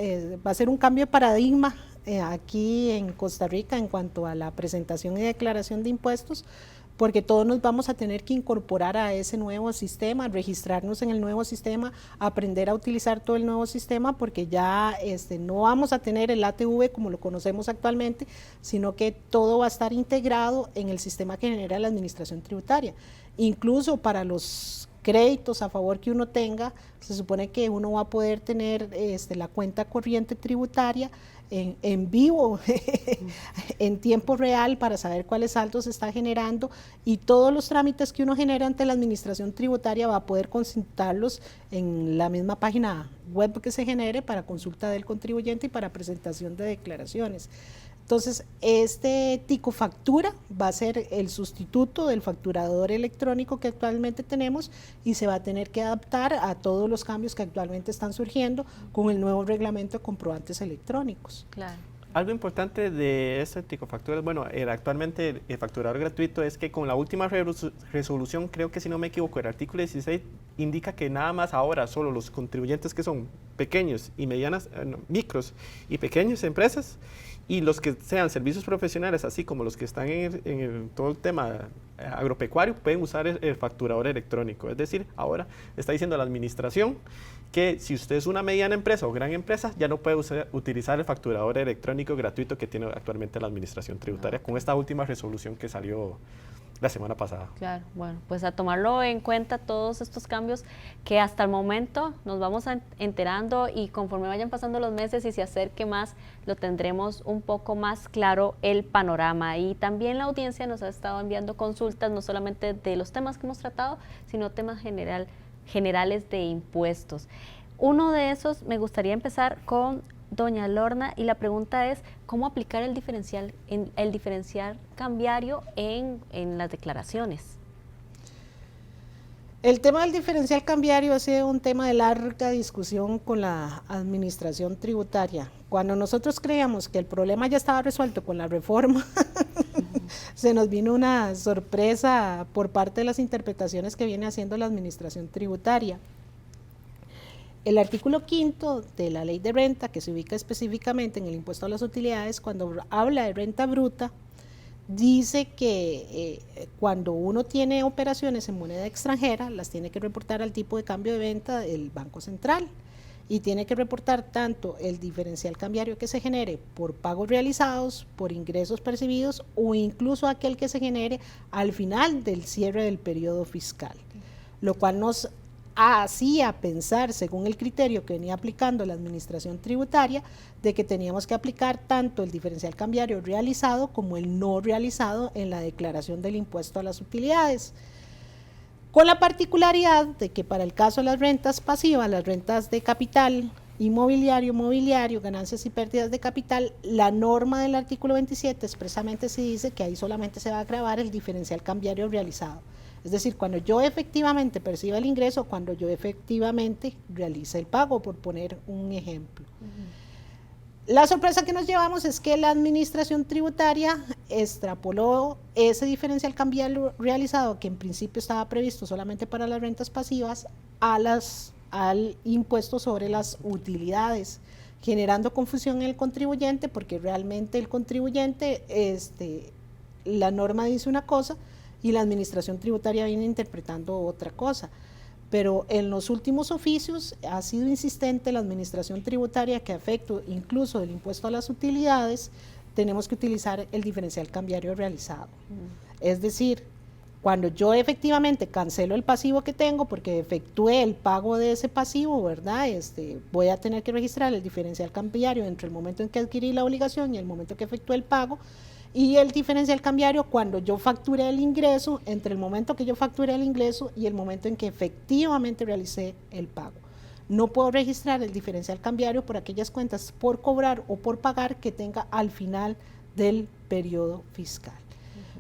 va a ser un cambio de paradigma aquí en Costa Rica en cuanto a la presentación y declaración de impuestos, porque todos nos vamos a tener que incorporar a ese nuevo sistema, registrarnos en el nuevo sistema, aprender a utilizar todo el nuevo sistema, porque ya no vamos a tener el ATV como lo conocemos actualmente, sino que todo va a estar integrado en el sistema que genera la administración tributaria. Incluso para los créditos a favor que uno tenga, se supone que uno va a poder tener la cuenta corriente tributaria en vivo, en tiempo real, para saber cuáles saldos se está generando, y todos los trámites que uno genera ante la administración tributaria va a poder consultarlos en la misma página web que se genere para consulta del contribuyente y para presentación de declaraciones. Entonces, este ticofactura va a ser el sustituto del facturador electrónico que actualmente tenemos y se va a tener que adaptar a todos los cambios que actualmente están surgiendo con el nuevo reglamento de comprobantes electrónicos. Claro. Algo importante de este ticofactura, bueno, actualmente el facturador gratuito, es que con la última resolución, creo que si no me equivoco, el artículo 16 indica que nada más ahora solo los contribuyentes que son pequeños y medianas, micros y pequeñas empresas, y los que sean servicios profesionales, así como los que están en todo el tema agropecuario, pueden usar el facturador electrónico. Es decir, ahora está diciendo la administración que si usted es una mediana empresa o gran empresa, ya no puede utilizar el facturador electrónico gratuito que tiene actualmente la administración tributaria, con esta última resolución que salió la semana pasada. Claro, bueno, pues a tomarlo en cuenta todos estos cambios que hasta el momento nos vamos enterando, y conforme vayan pasando los meses y se acerque más, lo tendremos un poco más claro el panorama. Y también la audiencia nos ha estado enviando consultas, no solamente de los temas que hemos tratado, sino temas generales de impuestos. Uno de esos, me gustaría empezar con doña Lorna, y la pregunta es ¿cómo aplicar el diferencial cambiario en las declaraciones? El tema del diferencial cambiario ha sido un tema de larga discusión con la administración tributaria. Cuando nosotros creíamos que el problema ya estaba resuelto con la reforma, se nos vino una sorpresa por parte de las interpretaciones que viene haciendo la administración tributaria. El artículo 5 de la ley de renta, que se ubica específicamente en el impuesto a las utilidades, cuando habla de renta bruta, dice que cuando uno tiene operaciones en moneda extranjera, las tiene que reportar al tipo de cambio de venta del Banco Central, y tiene que reportar tanto el diferencial cambiario que se genere por pagos realizados, por ingresos percibidos, o incluso aquel que se genere al final del cierre del periodo fiscal, lo cual nos hacía pensar, según el criterio que venía aplicando la administración tributaria, de que teníamos que aplicar tanto el diferencial cambiario realizado como el no realizado en la declaración del impuesto a las utilidades, con la particularidad de que para el caso de las rentas pasivas, las rentas de capital, mobiliario, ganancias y pérdidas de capital, la norma del artículo 27 expresamente se dice que ahí solamente se va a gravar el diferencial cambiario realizado. Es decir, cuando yo efectivamente perciba el ingreso, cuando yo efectivamente realice el pago, por poner un ejemplo. La sorpresa que nos llevamos es que la administración tributaria extrapoló ese diferencial cambiario realizado, que en principio estaba previsto solamente para las rentas pasivas, al impuesto sobre las utilidades, generando confusión en el contribuyente, porque realmente el contribuyente, la norma dice una cosa y la administración tributaria viene interpretando otra cosa. Pero en los últimos oficios ha sido insistente la administración tributaria que a efecto incluso del impuesto a las utilidades tenemos que utilizar el diferencial cambiario realizado. Es decir, cuando yo efectivamente cancelo el pasivo que tengo porque efectué el pago de ese pasivo, ¿verdad? Voy a tener que registrar el diferencial cambiario entre el momento en que adquirí la obligación y el momento que efectué el pago, y el diferencial cambiario cuando yo facturé el ingreso, entre el momento que yo facturé el ingreso y el momento en que efectivamente realicé el pago. No puedo registrar el diferencial cambiario por aquellas cuentas por cobrar o por pagar que tenga al final del periodo fiscal.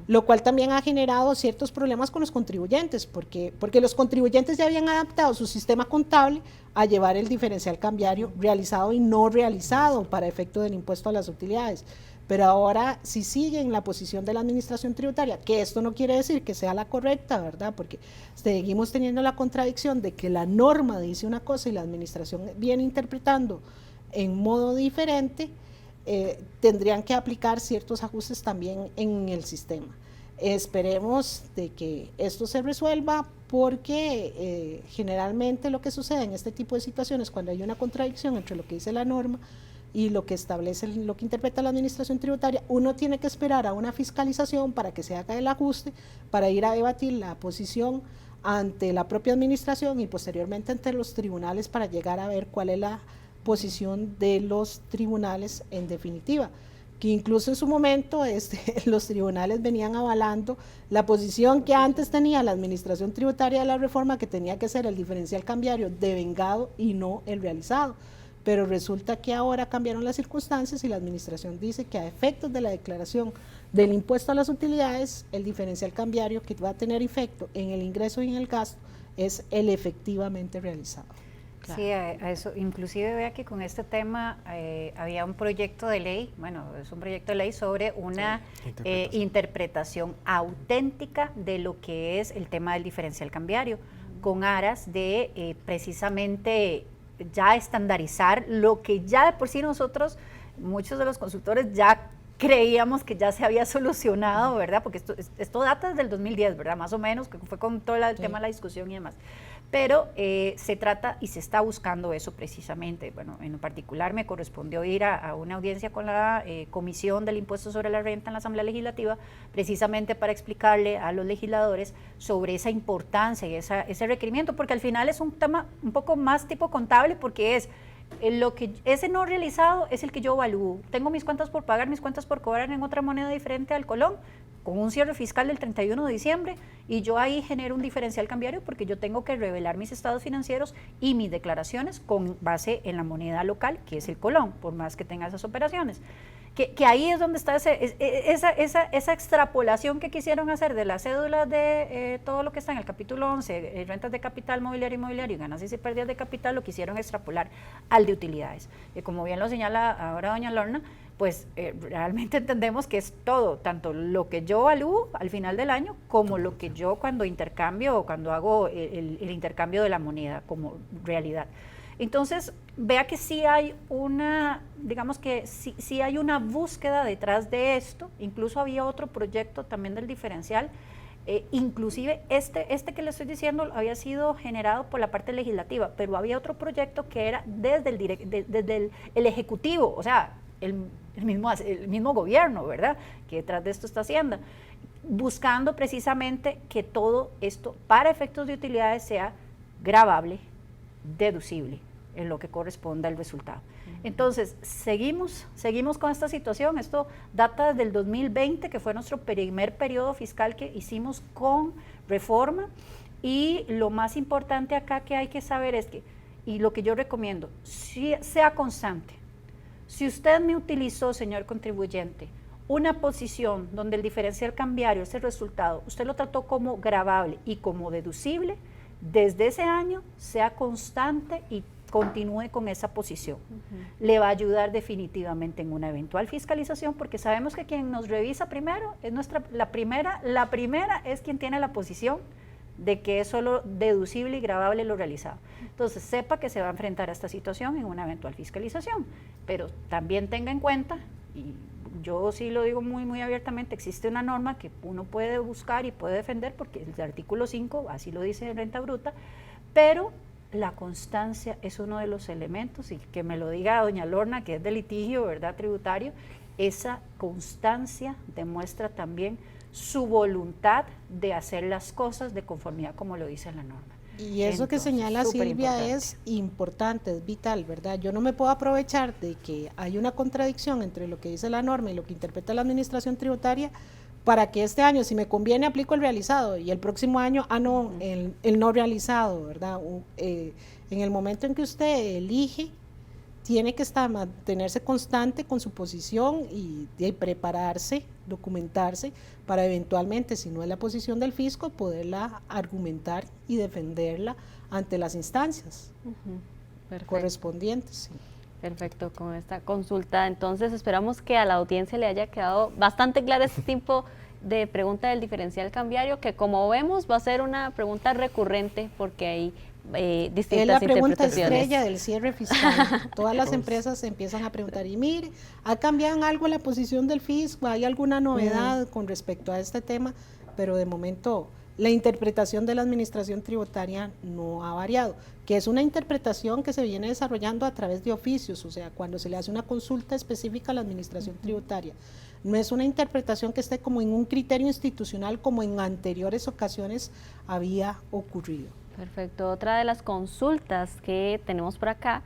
Lo cual también ha generado ciertos problemas con los contribuyentes, porque los contribuyentes ya habían adaptado su sistema contable a llevar el diferencial cambiario realizado y no realizado para efecto del impuesto a las utilidades. Pero ahora, si siguen la posición de la administración tributaria, que esto no quiere decir que sea la correcta, ¿verdad? Porque seguimos teniendo la contradicción de que la norma dice una cosa y la administración viene interpretando en modo diferente, tendrían que aplicar ciertos ajustes también en el sistema. Esperemos de que esto se resuelva, porque generalmente lo que sucede en este tipo de situaciones, cuando hay una contradicción entre lo que dice la norma y lo que establece, lo que interpreta la administración tributaria, uno tiene que esperar a una fiscalización para que se haga el ajuste, para ir a debatir la posición ante la propia administración y posteriormente ante los tribunales para llegar a ver cuál es la posición de los tribunales en definitiva, que incluso en su momento los tribunales venían avalando la posición que antes tenía la administración tributaria de la reforma, que tenía que ser el diferencial cambiario devengado y no el realizado, pero resulta que ahora cambiaron las circunstancias y la administración dice que a efectos de la declaración del impuesto a las utilidades, el diferencial cambiario que va a tener efecto en el ingreso y en el gasto es el efectivamente realizado. Claro. Sí, a eso, inclusive vea que con este tema había un proyecto de ley, bueno, es un proyecto de ley sobre una interpretación auténtica de lo que es el tema del diferencial cambiario, con aras de precisamente ya estandarizar lo que ya de por sí nosotros, muchos de los consultores ya creíamos que ya se había solucionado, ¿verdad? Porque esto data desde el 2010, ¿verdad? Más o menos, que fue con todo el tema de la discusión y demás. Pero se trata y se está buscando eso precisamente. Bueno, en particular me correspondió ir a una audiencia con la Comisión del Impuesto sobre la Renta en la Asamblea Legislativa, precisamente para explicarle a los legisladores sobre esa importancia y ese requerimiento, porque al final es un tema un poco más tipo contable, porque es ese no realizado es el que yo evalúo. Tengo mis cuentas por pagar, mis cuentas por cobrar en otra moneda diferente al colón, con un cierre fiscal del 31 de diciembre, y yo ahí genero un diferencial cambiario porque yo tengo que revelar mis estados financieros y mis declaraciones con base en la moneda local, que es el colón, por más que tenga esas operaciones. Que ahí es donde está esa extrapolación que quisieron hacer de las cédulas de todo lo que está en el capítulo 11, rentas de capital, mobiliario y ganancias y pérdidas de capital, lo quisieron extrapolar al de utilidades. Y como bien lo señala ahora doña Lorna, pues realmente entendemos que es todo, tanto lo que yo evalúo al final del año, como lo que yo cuando intercambio o cuando hago el intercambio de la moneda como realidad. Entonces, vea que sí hay una, digamos que sí hay una búsqueda detrás de esto. Incluso había otro proyecto también del diferencial, inclusive este que le estoy diciendo había sido generado por la parte legislativa, pero había otro proyecto que era desde el Ejecutivo, o sea, el mismo gobierno, ¿verdad?, que detrás de esto está haciendo, buscando precisamente que todo esto, para efectos de utilidades, sea gravable, deducible en lo que corresponda al resultado. Entonces, seguimos con esta situación. Esto data desde el 2020, que fue nuestro primer periodo fiscal que hicimos con reforma, y lo más importante acá que hay que saber es que, y lo que yo recomiendo, sea constante. Si usted me utilizó, señor contribuyente, una posición donde el diferencial cambiario, ese resultado, usted lo trató como gravable y como deducible, desde ese año sea constante y continúe con esa posición. Le va a ayudar definitivamente en una eventual fiscalización, porque sabemos que quien nos revisa primero es la primera es quien tiene la posición de que es solo deducible y gravable lo realizado. Entonces, sepa que se va a enfrentar a esta situación en una eventual fiscalización, pero también tenga en cuenta, y yo sí lo digo muy abiertamente, existe una norma que uno puede buscar y puede defender, porque el artículo 5, así lo dice en renta bruta, pero la constancia es uno de los elementos, y que me lo diga doña Lorna, que es de litigio, ¿verdad?, tributario, esa constancia demuestra también su voluntad de hacer las cosas de conformidad como lo dice la norma. Y eso que señala Silvia es importante, es vital, ¿verdad? Yo no me puedo aprovechar de que hay una contradicción entre lo que dice la norma y lo que interpreta la administración tributaria para que este año, si me conviene, aplico el realizado y el próximo año, no, el no realizado, ¿verdad? En el momento en que usted elige, tiene que mantenerse constante con su posición y prepararse, documentarse, para eventualmente, si no es la posición del fisco, poderla argumentar y defenderla ante las instancias correspondientes. Sí. Perfecto, con esta consulta. Entonces, esperamos que a la audiencia le haya quedado bastante claro este tipo de pregunta del diferencial cambiario, que como vemos va a ser una pregunta recurrente porque hay distintas es la pregunta interpretaciones. estrella del cierre fiscal. Todas las empresas empiezan a preguntar, y mire, ¿ha cambiado algo la posición del fisco? ¿Hay alguna novedad con respecto a este tema? Pero de momento la interpretación de la administración tributaria no ha variado, que es una interpretación que se viene desarrollando a través de oficios, o sea, cuando se le hace una consulta específica a la administración tributaria. No es una interpretación que esté como en un criterio institucional como en anteriores ocasiones había ocurrido. Perfecto. Otra de las consultas que tenemos por acá,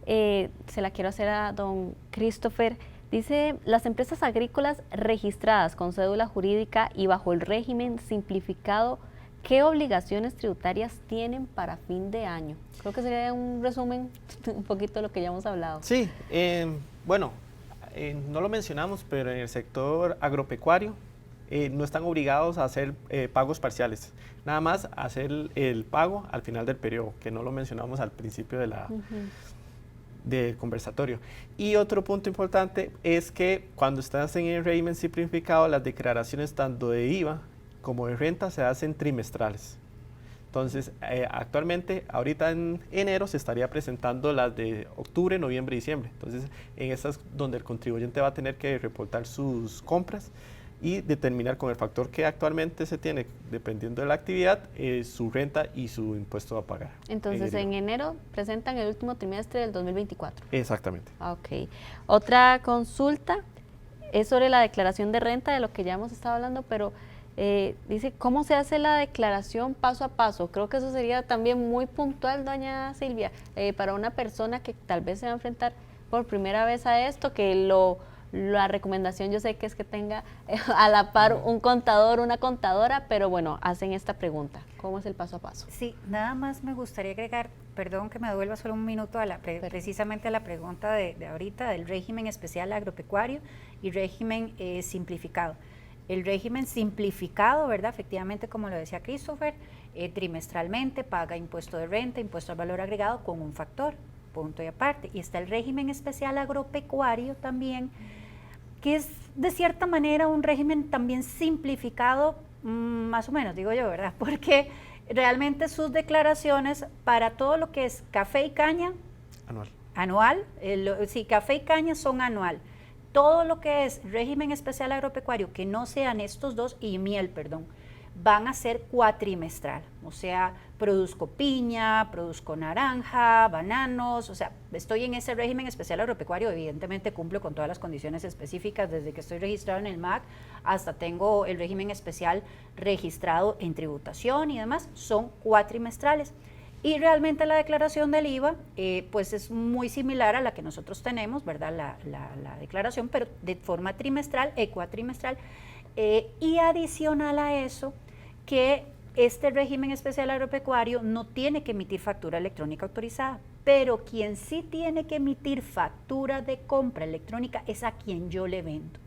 se la quiero hacer a don Christopher. Dice, las empresas agrícolas registradas con cédula jurídica y bajo el régimen simplificado, ¿qué obligaciones tributarias tienen para fin de año? Creo que sería un resumen un poquito de lo que ya hemos hablado. Sí, bueno, no lo mencionamos, pero en el sector agropecuario no están obligados a hacer pagos parciales, nada más hacer el pago al final del periodo, que no lo mencionamos al principio de la... del conversatorio. Y otro punto importante es que cuando estás en el régimen simplificado, las declaraciones tanto de IVA como de renta se hacen trimestrales. Entonces, actualmente, ahorita en enero se estaría presentando las de octubre, noviembre y diciembre. Entonces, en estas donde el contribuyente va a tener que reportar sus compras y determinar con el factor que actualmente se tiene, dependiendo de la actividad, su renta y su impuesto a pagar. Entonces, en enero presentan el último trimestre del 2024. Exactamente. Ok. Otra consulta es sobre la declaración de renta, de lo que ya hemos estado hablando, pero dice, ¿cómo se hace la declaración paso a paso? Creo que eso sería también muy puntual, doña Silvia, para una persona que tal vez se va a enfrentar por primera vez a esto, que la recomendación yo sé que es que tenga a la par un contador, una contadora, pero bueno, hacen esta pregunta, ¿cómo es el paso a paso? Sí, nada más me gustaría agregar, perdón que me devuelva solo un minuto a precisamente a la pregunta de ahorita, del régimen especial agropecuario y régimen simplificado. El régimen simplificado, ¿verdad? Efectivamente, como lo decía Christopher, trimestralmente paga impuesto de renta, impuesto al valor agregado con un factor, punto y aparte. Y está el régimen especial agropecuario también, que es de cierta manera un régimen también simplificado, más o menos, digo yo, ¿verdad? Porque realmente sus declaraciones para todo lo que es café y caña, anual, sí, café y caña son anual. Todo lo que es régimen especial agropecuario, que no sean estos dos, y miel, perdón, van a ser cuatrimestral, o sea, produzco piña, produzco naranja, bananos, o sea, estoy en ese régimen especial agropecuario, evidentemente cumplo con todas las condiciones específicas, desde que estoy registrado en el MAC hasta tengo el régimen especial registrado en tributación y demás, son cuatrimestrales. Y realmente la declaración del IVA, pues es muy similar a la que nosotros tenemos, ¿verdad? La declaración, pero de forma trimestral, cuatrimestral. Y adicional a eso, que este régimen especial agropecuario no tiene que emitir factura electrónica autorizada, pero quien sí tiene que emitir factura de compra electrónica es a quien yo le vendo.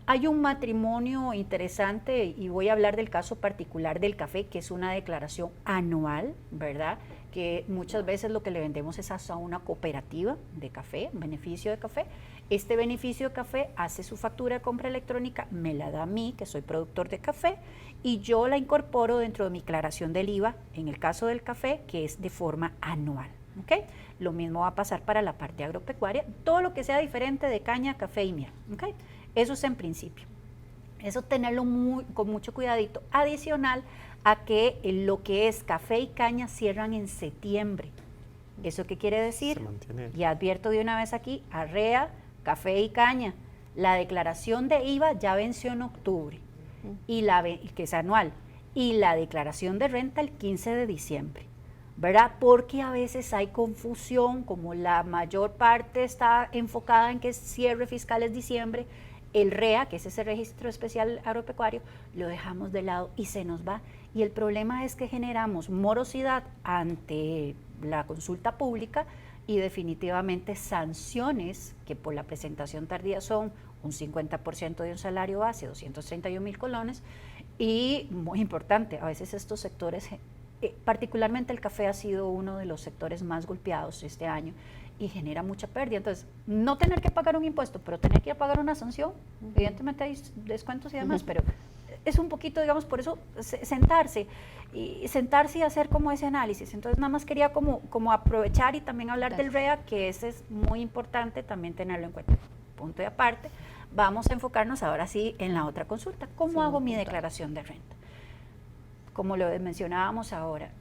Hay un matrimonio interesante y voy a hablar del caso particular del café, que es una declaración anual, ¿verdad? que muchas veces lo que le vendemos es hasta una cooperativa de café, un beneficio de café. Este beneficio de café hace su factura de compra electrónica, me la da a mí, que soy productor de café, y yo la incorporo dentro de mi declaración del IVA, en el caso del café, que es de forma anual. ¿Okay? Lo mismo va a pasar para la parte agropecuaria, todo lo que sea diferente de caña, café y miel. ¿Okay? Eso es en principio. Eso tenerlo con mucho cuidadito, adicional a que lo que es café y caña cierran en septiembre. ¿Eso qué quiere decir? Se mantiene. Y advierto de una vez aquí, arrea, café y caña. La declaración de IVA ya venció en octubre, que es anual, y la declaración de renta el 15 de diciembre. ¿Verdad? Porque a veces hay confusión, como la mayor parte está enfocada en que cierre fiscal es diciembre, el REA, que es ese registro especial agropecuario, lo dejamos de lado y se nos va. Y el problema es que generamos morosidad ante la consulta pública y definitivamente sanciones que por la presentación tardía son un 50% de un salario base, 231,000 colones, y muy importante, a veces estos sectores, particularmente el café ha sido uno de los sectores más golpeados este año y genera mucha pérdida. Entonces, no tener que pagar un impuesto, pero tener que pagar una sanción, evidentemente hay descuentos y demás, pero es un poquito, digamos, por eso sentarse y hacer como ese análisis. Entonces, nada más quería como aprovechar y también hablar del REA, que ese es muy importante también tenerlo en cuenta. Punto y aparte, vamos a enfocarnos ahora sí en la otra consulta. ¿Cómo hago mi declaración de renta? Como lo mencionábamos ahora,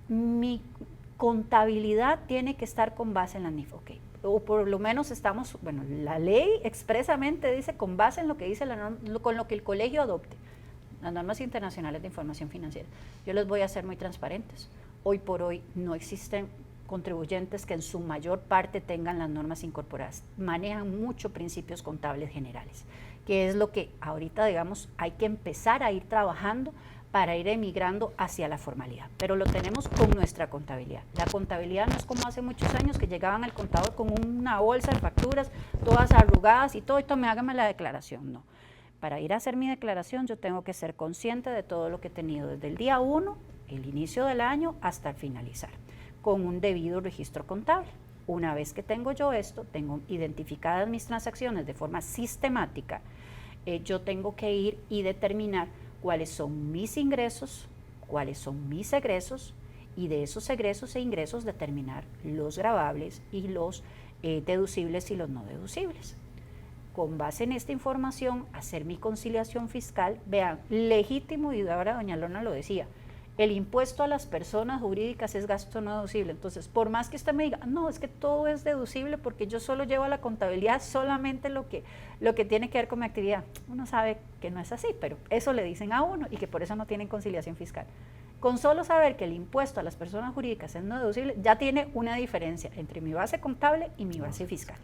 mi contabilidad tiene que estar con base en la NIF, okay. O por lo menos estamos, bueno, la ley expresamente dice con base en lo que dice con lo que el colegio adopte, las normas internacionales de información financiera. Yo les voy a ser muy transparentes. Hoy por hoy no existen contribuyentes que en su mayor parte tengan las normas incorporadas. Manejan mucho principios contables generales, que es lo que ahorita, digamos, hay que empezar a ir trabajando para ir emigrando hacia la formalidad, pero lo tenemos con nuestra contabilidad. La contabilidad no es como hace muchos años que llegaban al contador con una bolsa de facturas, todas arrugadas y todo, y tome, hágame la declaración. No, para ir a hacer mi declaración yo tengo que ser consciente de todo lo que he tenido desde el día 1, el inicio del año, hasta el finalizar, con un debido registro contable. Una vez que tengo yo esto, tengo identificadas mis transacciones de forma sistemática, yo tengo que ir y determinar cuáles son mis ingresos, cuáles son mis egresos, y de esos egresos e ingresos determinar los gravables y los deducibles y los no deducibles. Con base en esta información, hacer mi conciliación fiscal. Vean, legítimo, y ahora doña Lorna lo decía, el impuesto a las personas jurídicas es gasto no deducible. Entonces, por más que usted me diga, no, es que todo es deducible porque yo solo llevo a la contabilidad solamente lo que tiene que ver con mi actividad. Uno sabe que no es así, pero eso le dicen a uno y que por eso no tienen conciliación fiscal. Con solo saber que el impuesto a las personas jurídicas es no deducible, ya tiene una diferencia entre mi base contable y mi base fiscal.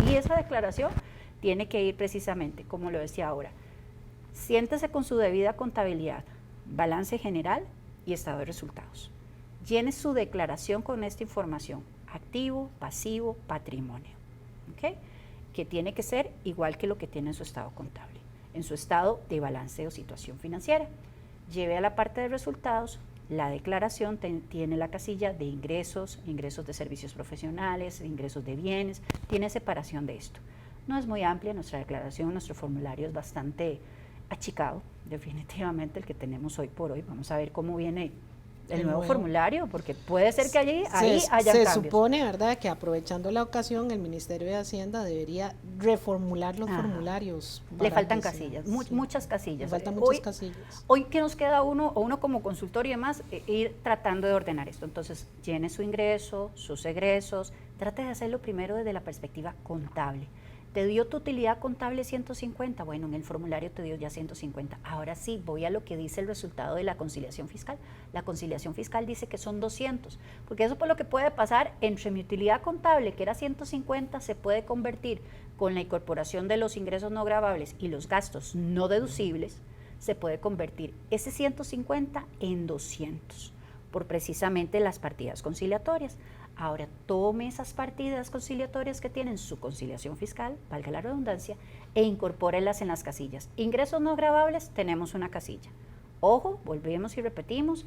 Y esa declaración tiene que ir precisamente, como lo decía ahora, siéntese con su debida contabilidad, balance general y estado de resultados. Llene su declaración con esta información, activo, pasivo, patrimonio, ¿okay? Que tiene que ser igual que lo que tiene en su estado contable, en su estado de balance o situación financiera. Lleve a la parte de resultados, la declaración tiene la casilla de ingresos, ingresos de servicios profesionales, ingresos de bienes, tiene separación de esto. No es muy amplia nuestra declaración, nuestro formulario es bastante achicado, definitivamente el que tenemos hoy por hoy. Vamos a ver cómo viene el nuevo formulario, porque puede ser que ahí haya cambios. Se supone, ¿verdad?, que aprovechando la ocasión, el Ministerio de Hacienda debería reformular los formularios. Le faltan casillas, muchas casillas. Le faltan muchas casillas. Hoy que nos queda uno como consultor y demás, ir tratando de ordenar esto. Entonces, llene su ingreso, sus egresos, trate de hacerlo primero desde la perspectiva contable. ¿Te dio tu utilidad contable 150? Bueno, en el formulario te dio ya 150. Ahora sí, voy a lo que dice el resultado de la conciliación fiscal. La conciliación fiscal dice que son 200, porque eso por lo que puede pasar entre mi utilidad contable, que era 150, se puede convertir con la incorporación de los ingresos no gravables y los gastos no deducibles, se puede convertir ese 150 en 200, por precisamente las partidas conciliatorias. Ahora, tome esas partidas conciliatorias que tienen su conciliación fiscal, valga la redundancia, e incorpórelas en las casillas. Ingresos no gravables, tenemos una casilla. Ojo, volvemos y repetimos,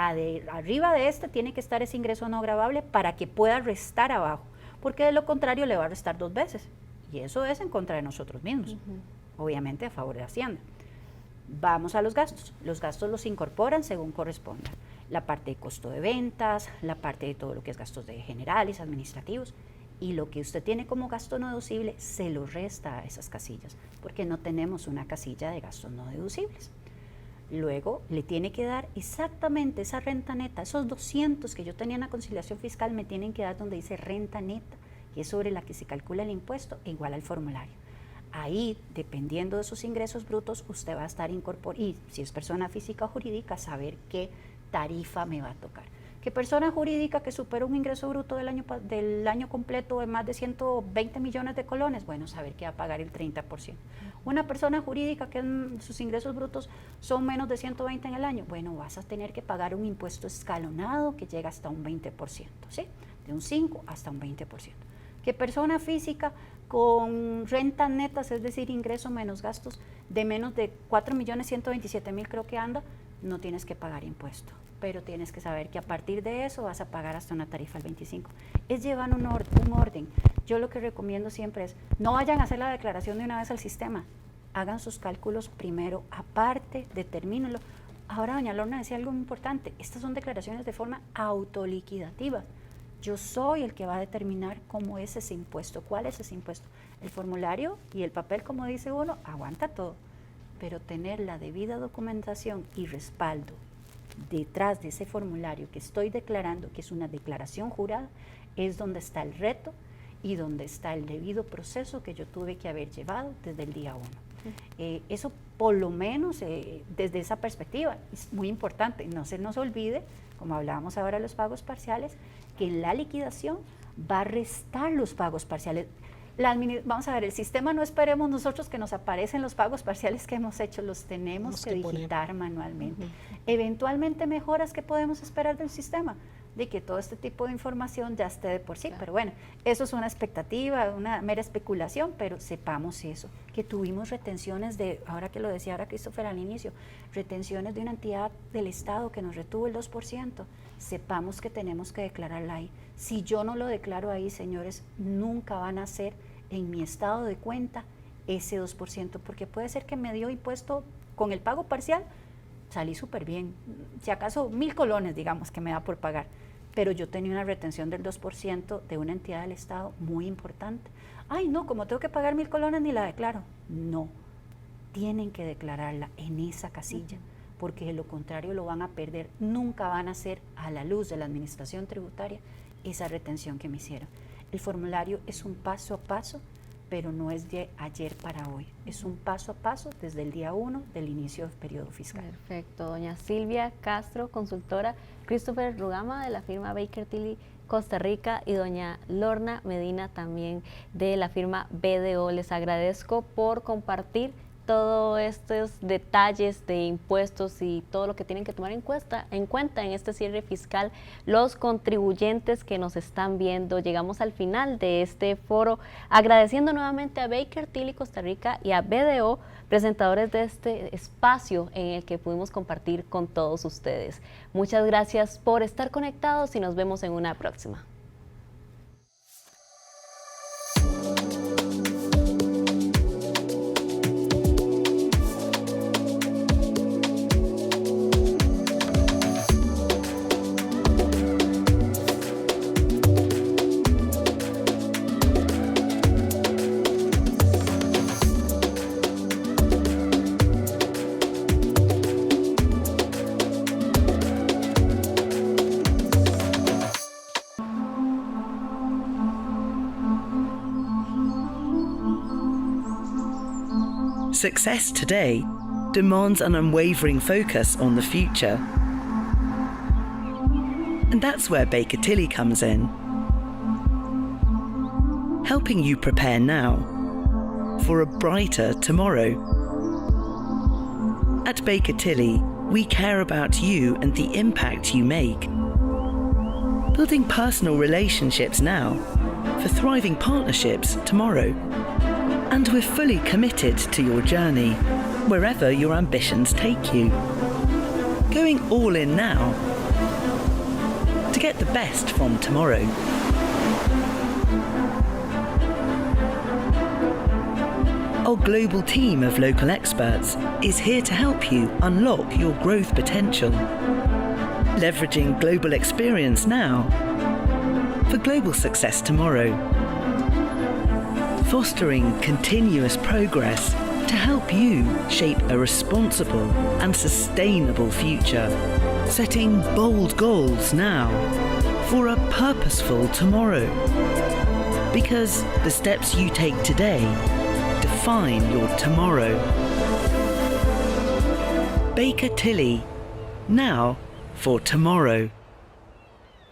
arriba de este tiene que estar ese ingreso no gravable para que pueda restar abajo, porque de lo contrario le va a restar 2 veces. Y eso es en contra de nosotros mismos, obviamente a favor de Hacienda. Vamos a los gastos. Los gastos los incorporan según corresponda. La parte de costo de ventas, la parte de todo lo que es gastos de generales, administrativos, y lo que usted tiene como gasto no deducible se lo resta a esas casillas, porque no tenemos una casilla de gastos no deducibles. Luego le tiene que dar exactamente esa renta neta, esos 200 que yo tenía en la conciliación fiscal me tienen que dar donde dice renta neta, que es sobre la que se calcula el impuesto, e igual al formulario. Ahí, dependiendo de sus ingresos brutos, usted va a estar incorporando, y si es persona física o jurídica, saber qué tarifa me va a tocar. ¿Qué persona jurídica que supera un ingreso bruto del año completo de más de 120 millones de colones? Bueno, saber que va a pagar el 30%. Una persona jurídica que sus ingresos brutos son menos de 120 en el año, bueno, vas a tener que pagar un impuesto escalonado que llega hasta un 20%, ¿sí? De un 5 hasta un 20%. ¿Qué persona física con rentas netas, es decir, ingreso menos gastos de menos de 4.127.000 creo que anda, no tienes que pagar impuesto, pero tienes que saber que a partir de eso vas a pagar hasta una tarifa al 25. Es llevar un orden. Yo lo que recomiendo siempre es, no vayan a hacer la declaración de una vez al sistema, hagan sus cálculos primero, aparte, determínenlo. Ahora doña Lorna decía algo muy importante, estas son declaraciones de forma autoliquidativa. Yo soy el que va a determinar cómo es ese impuesto, cuál es ese impuesto. El formulario y el papel, como dice uno, aguanta todo, pero tener la debida documentación y respaldo detrás de ese formulario que estoy declarando, que es una declaración jurada, es donde está el reto y donde está el debido proceso que yo tuve que haber llevado desde el día 1. Eso por lo menos desde esa perspectiva es muy importante. No se nos olvide, como hablábamos ahora de los pagos parciales, que la liquidación va a restar los pagos parciales. Vamos a ver, el sistema no esperemos nosotros que nos aparecen los pagos parciales que hemos hecho, los tenemos que digitar manualmente. Eventualmente mejoras que podemos esperar del sistema, de que todo este tipo de información ya esté de por sí, pero bueno, eso es una expectativa, una mera especulación, pero sepamos eso, que tuvimos retenciones de, ahora que lo decía ahora Christopher al inicio, retenciones de una entidad del Estado que nos retuvo el 2%, sepamos que tenemos que declararla ahí. Si yo no lo declaro ahí, señores, nunca van a ser en mi estado de cuenta ese 2%, porque puede ser que me dio impuesto con el pago parcial, salí súper bien, si acaso 1.000 colones, digamos, que me da por pagar, pero yo tenía una retención del 2% de una entidad del Estado muy importante. Ay, no, como tengo que pagar 1.000 colones ni la declaro. No, tienen que declararla en esa casilla, porque de lo contrario lo van a perder, nunca van a hacer a la luz de la administración tributaria esa retención que me hicieron. El formulario es un paso a paso, pero no es de ayer para hoy, es un paso a paso desde el día 1 del inicio del periodo fiscal. Perfecto, doña Silvia Castro, consultora, Christopher Rugama de la firma Baker Tilly Costa Rica y doña Lorna Medina también de la firma BDO. Les agradezco por compartir todos estos detalles de impuestos y todo lo que tienen que tomar en cuenta en este cierre fiscal los contribuyentes que nos están viendo. Llegamos al final de este foro, agradeciendo nuevamente a Baker Tilly Costa Rica y a BDO, presentadores de este espacio en el que pudimos compartir con todos ustedes. Muchas gracias por estar conectados y nos vemos en una próxima. Success today demands an unwavering focus on the future. And that's where Baker Tilly comes in, helping you prepare now for a brighter tomorrow. At Baker Tilly, we care about you and the impact you make, building personal relationships now for thriving partnerships tomorrow. And we're fully committed to your journey, wherever your ambitions take you. Going all in now to get the best from tomorrow. Our global team of local experts is here to help you unlock your growth potential. Leveraging global experience now for global success tomorrow. Fostering continuous progress to help you shape a responsible and sustainable future. Setting bold goals now for a purposeful tomorrow. Because the steps you take today define your tomorrow. Baker Tilly, now for tomorrow.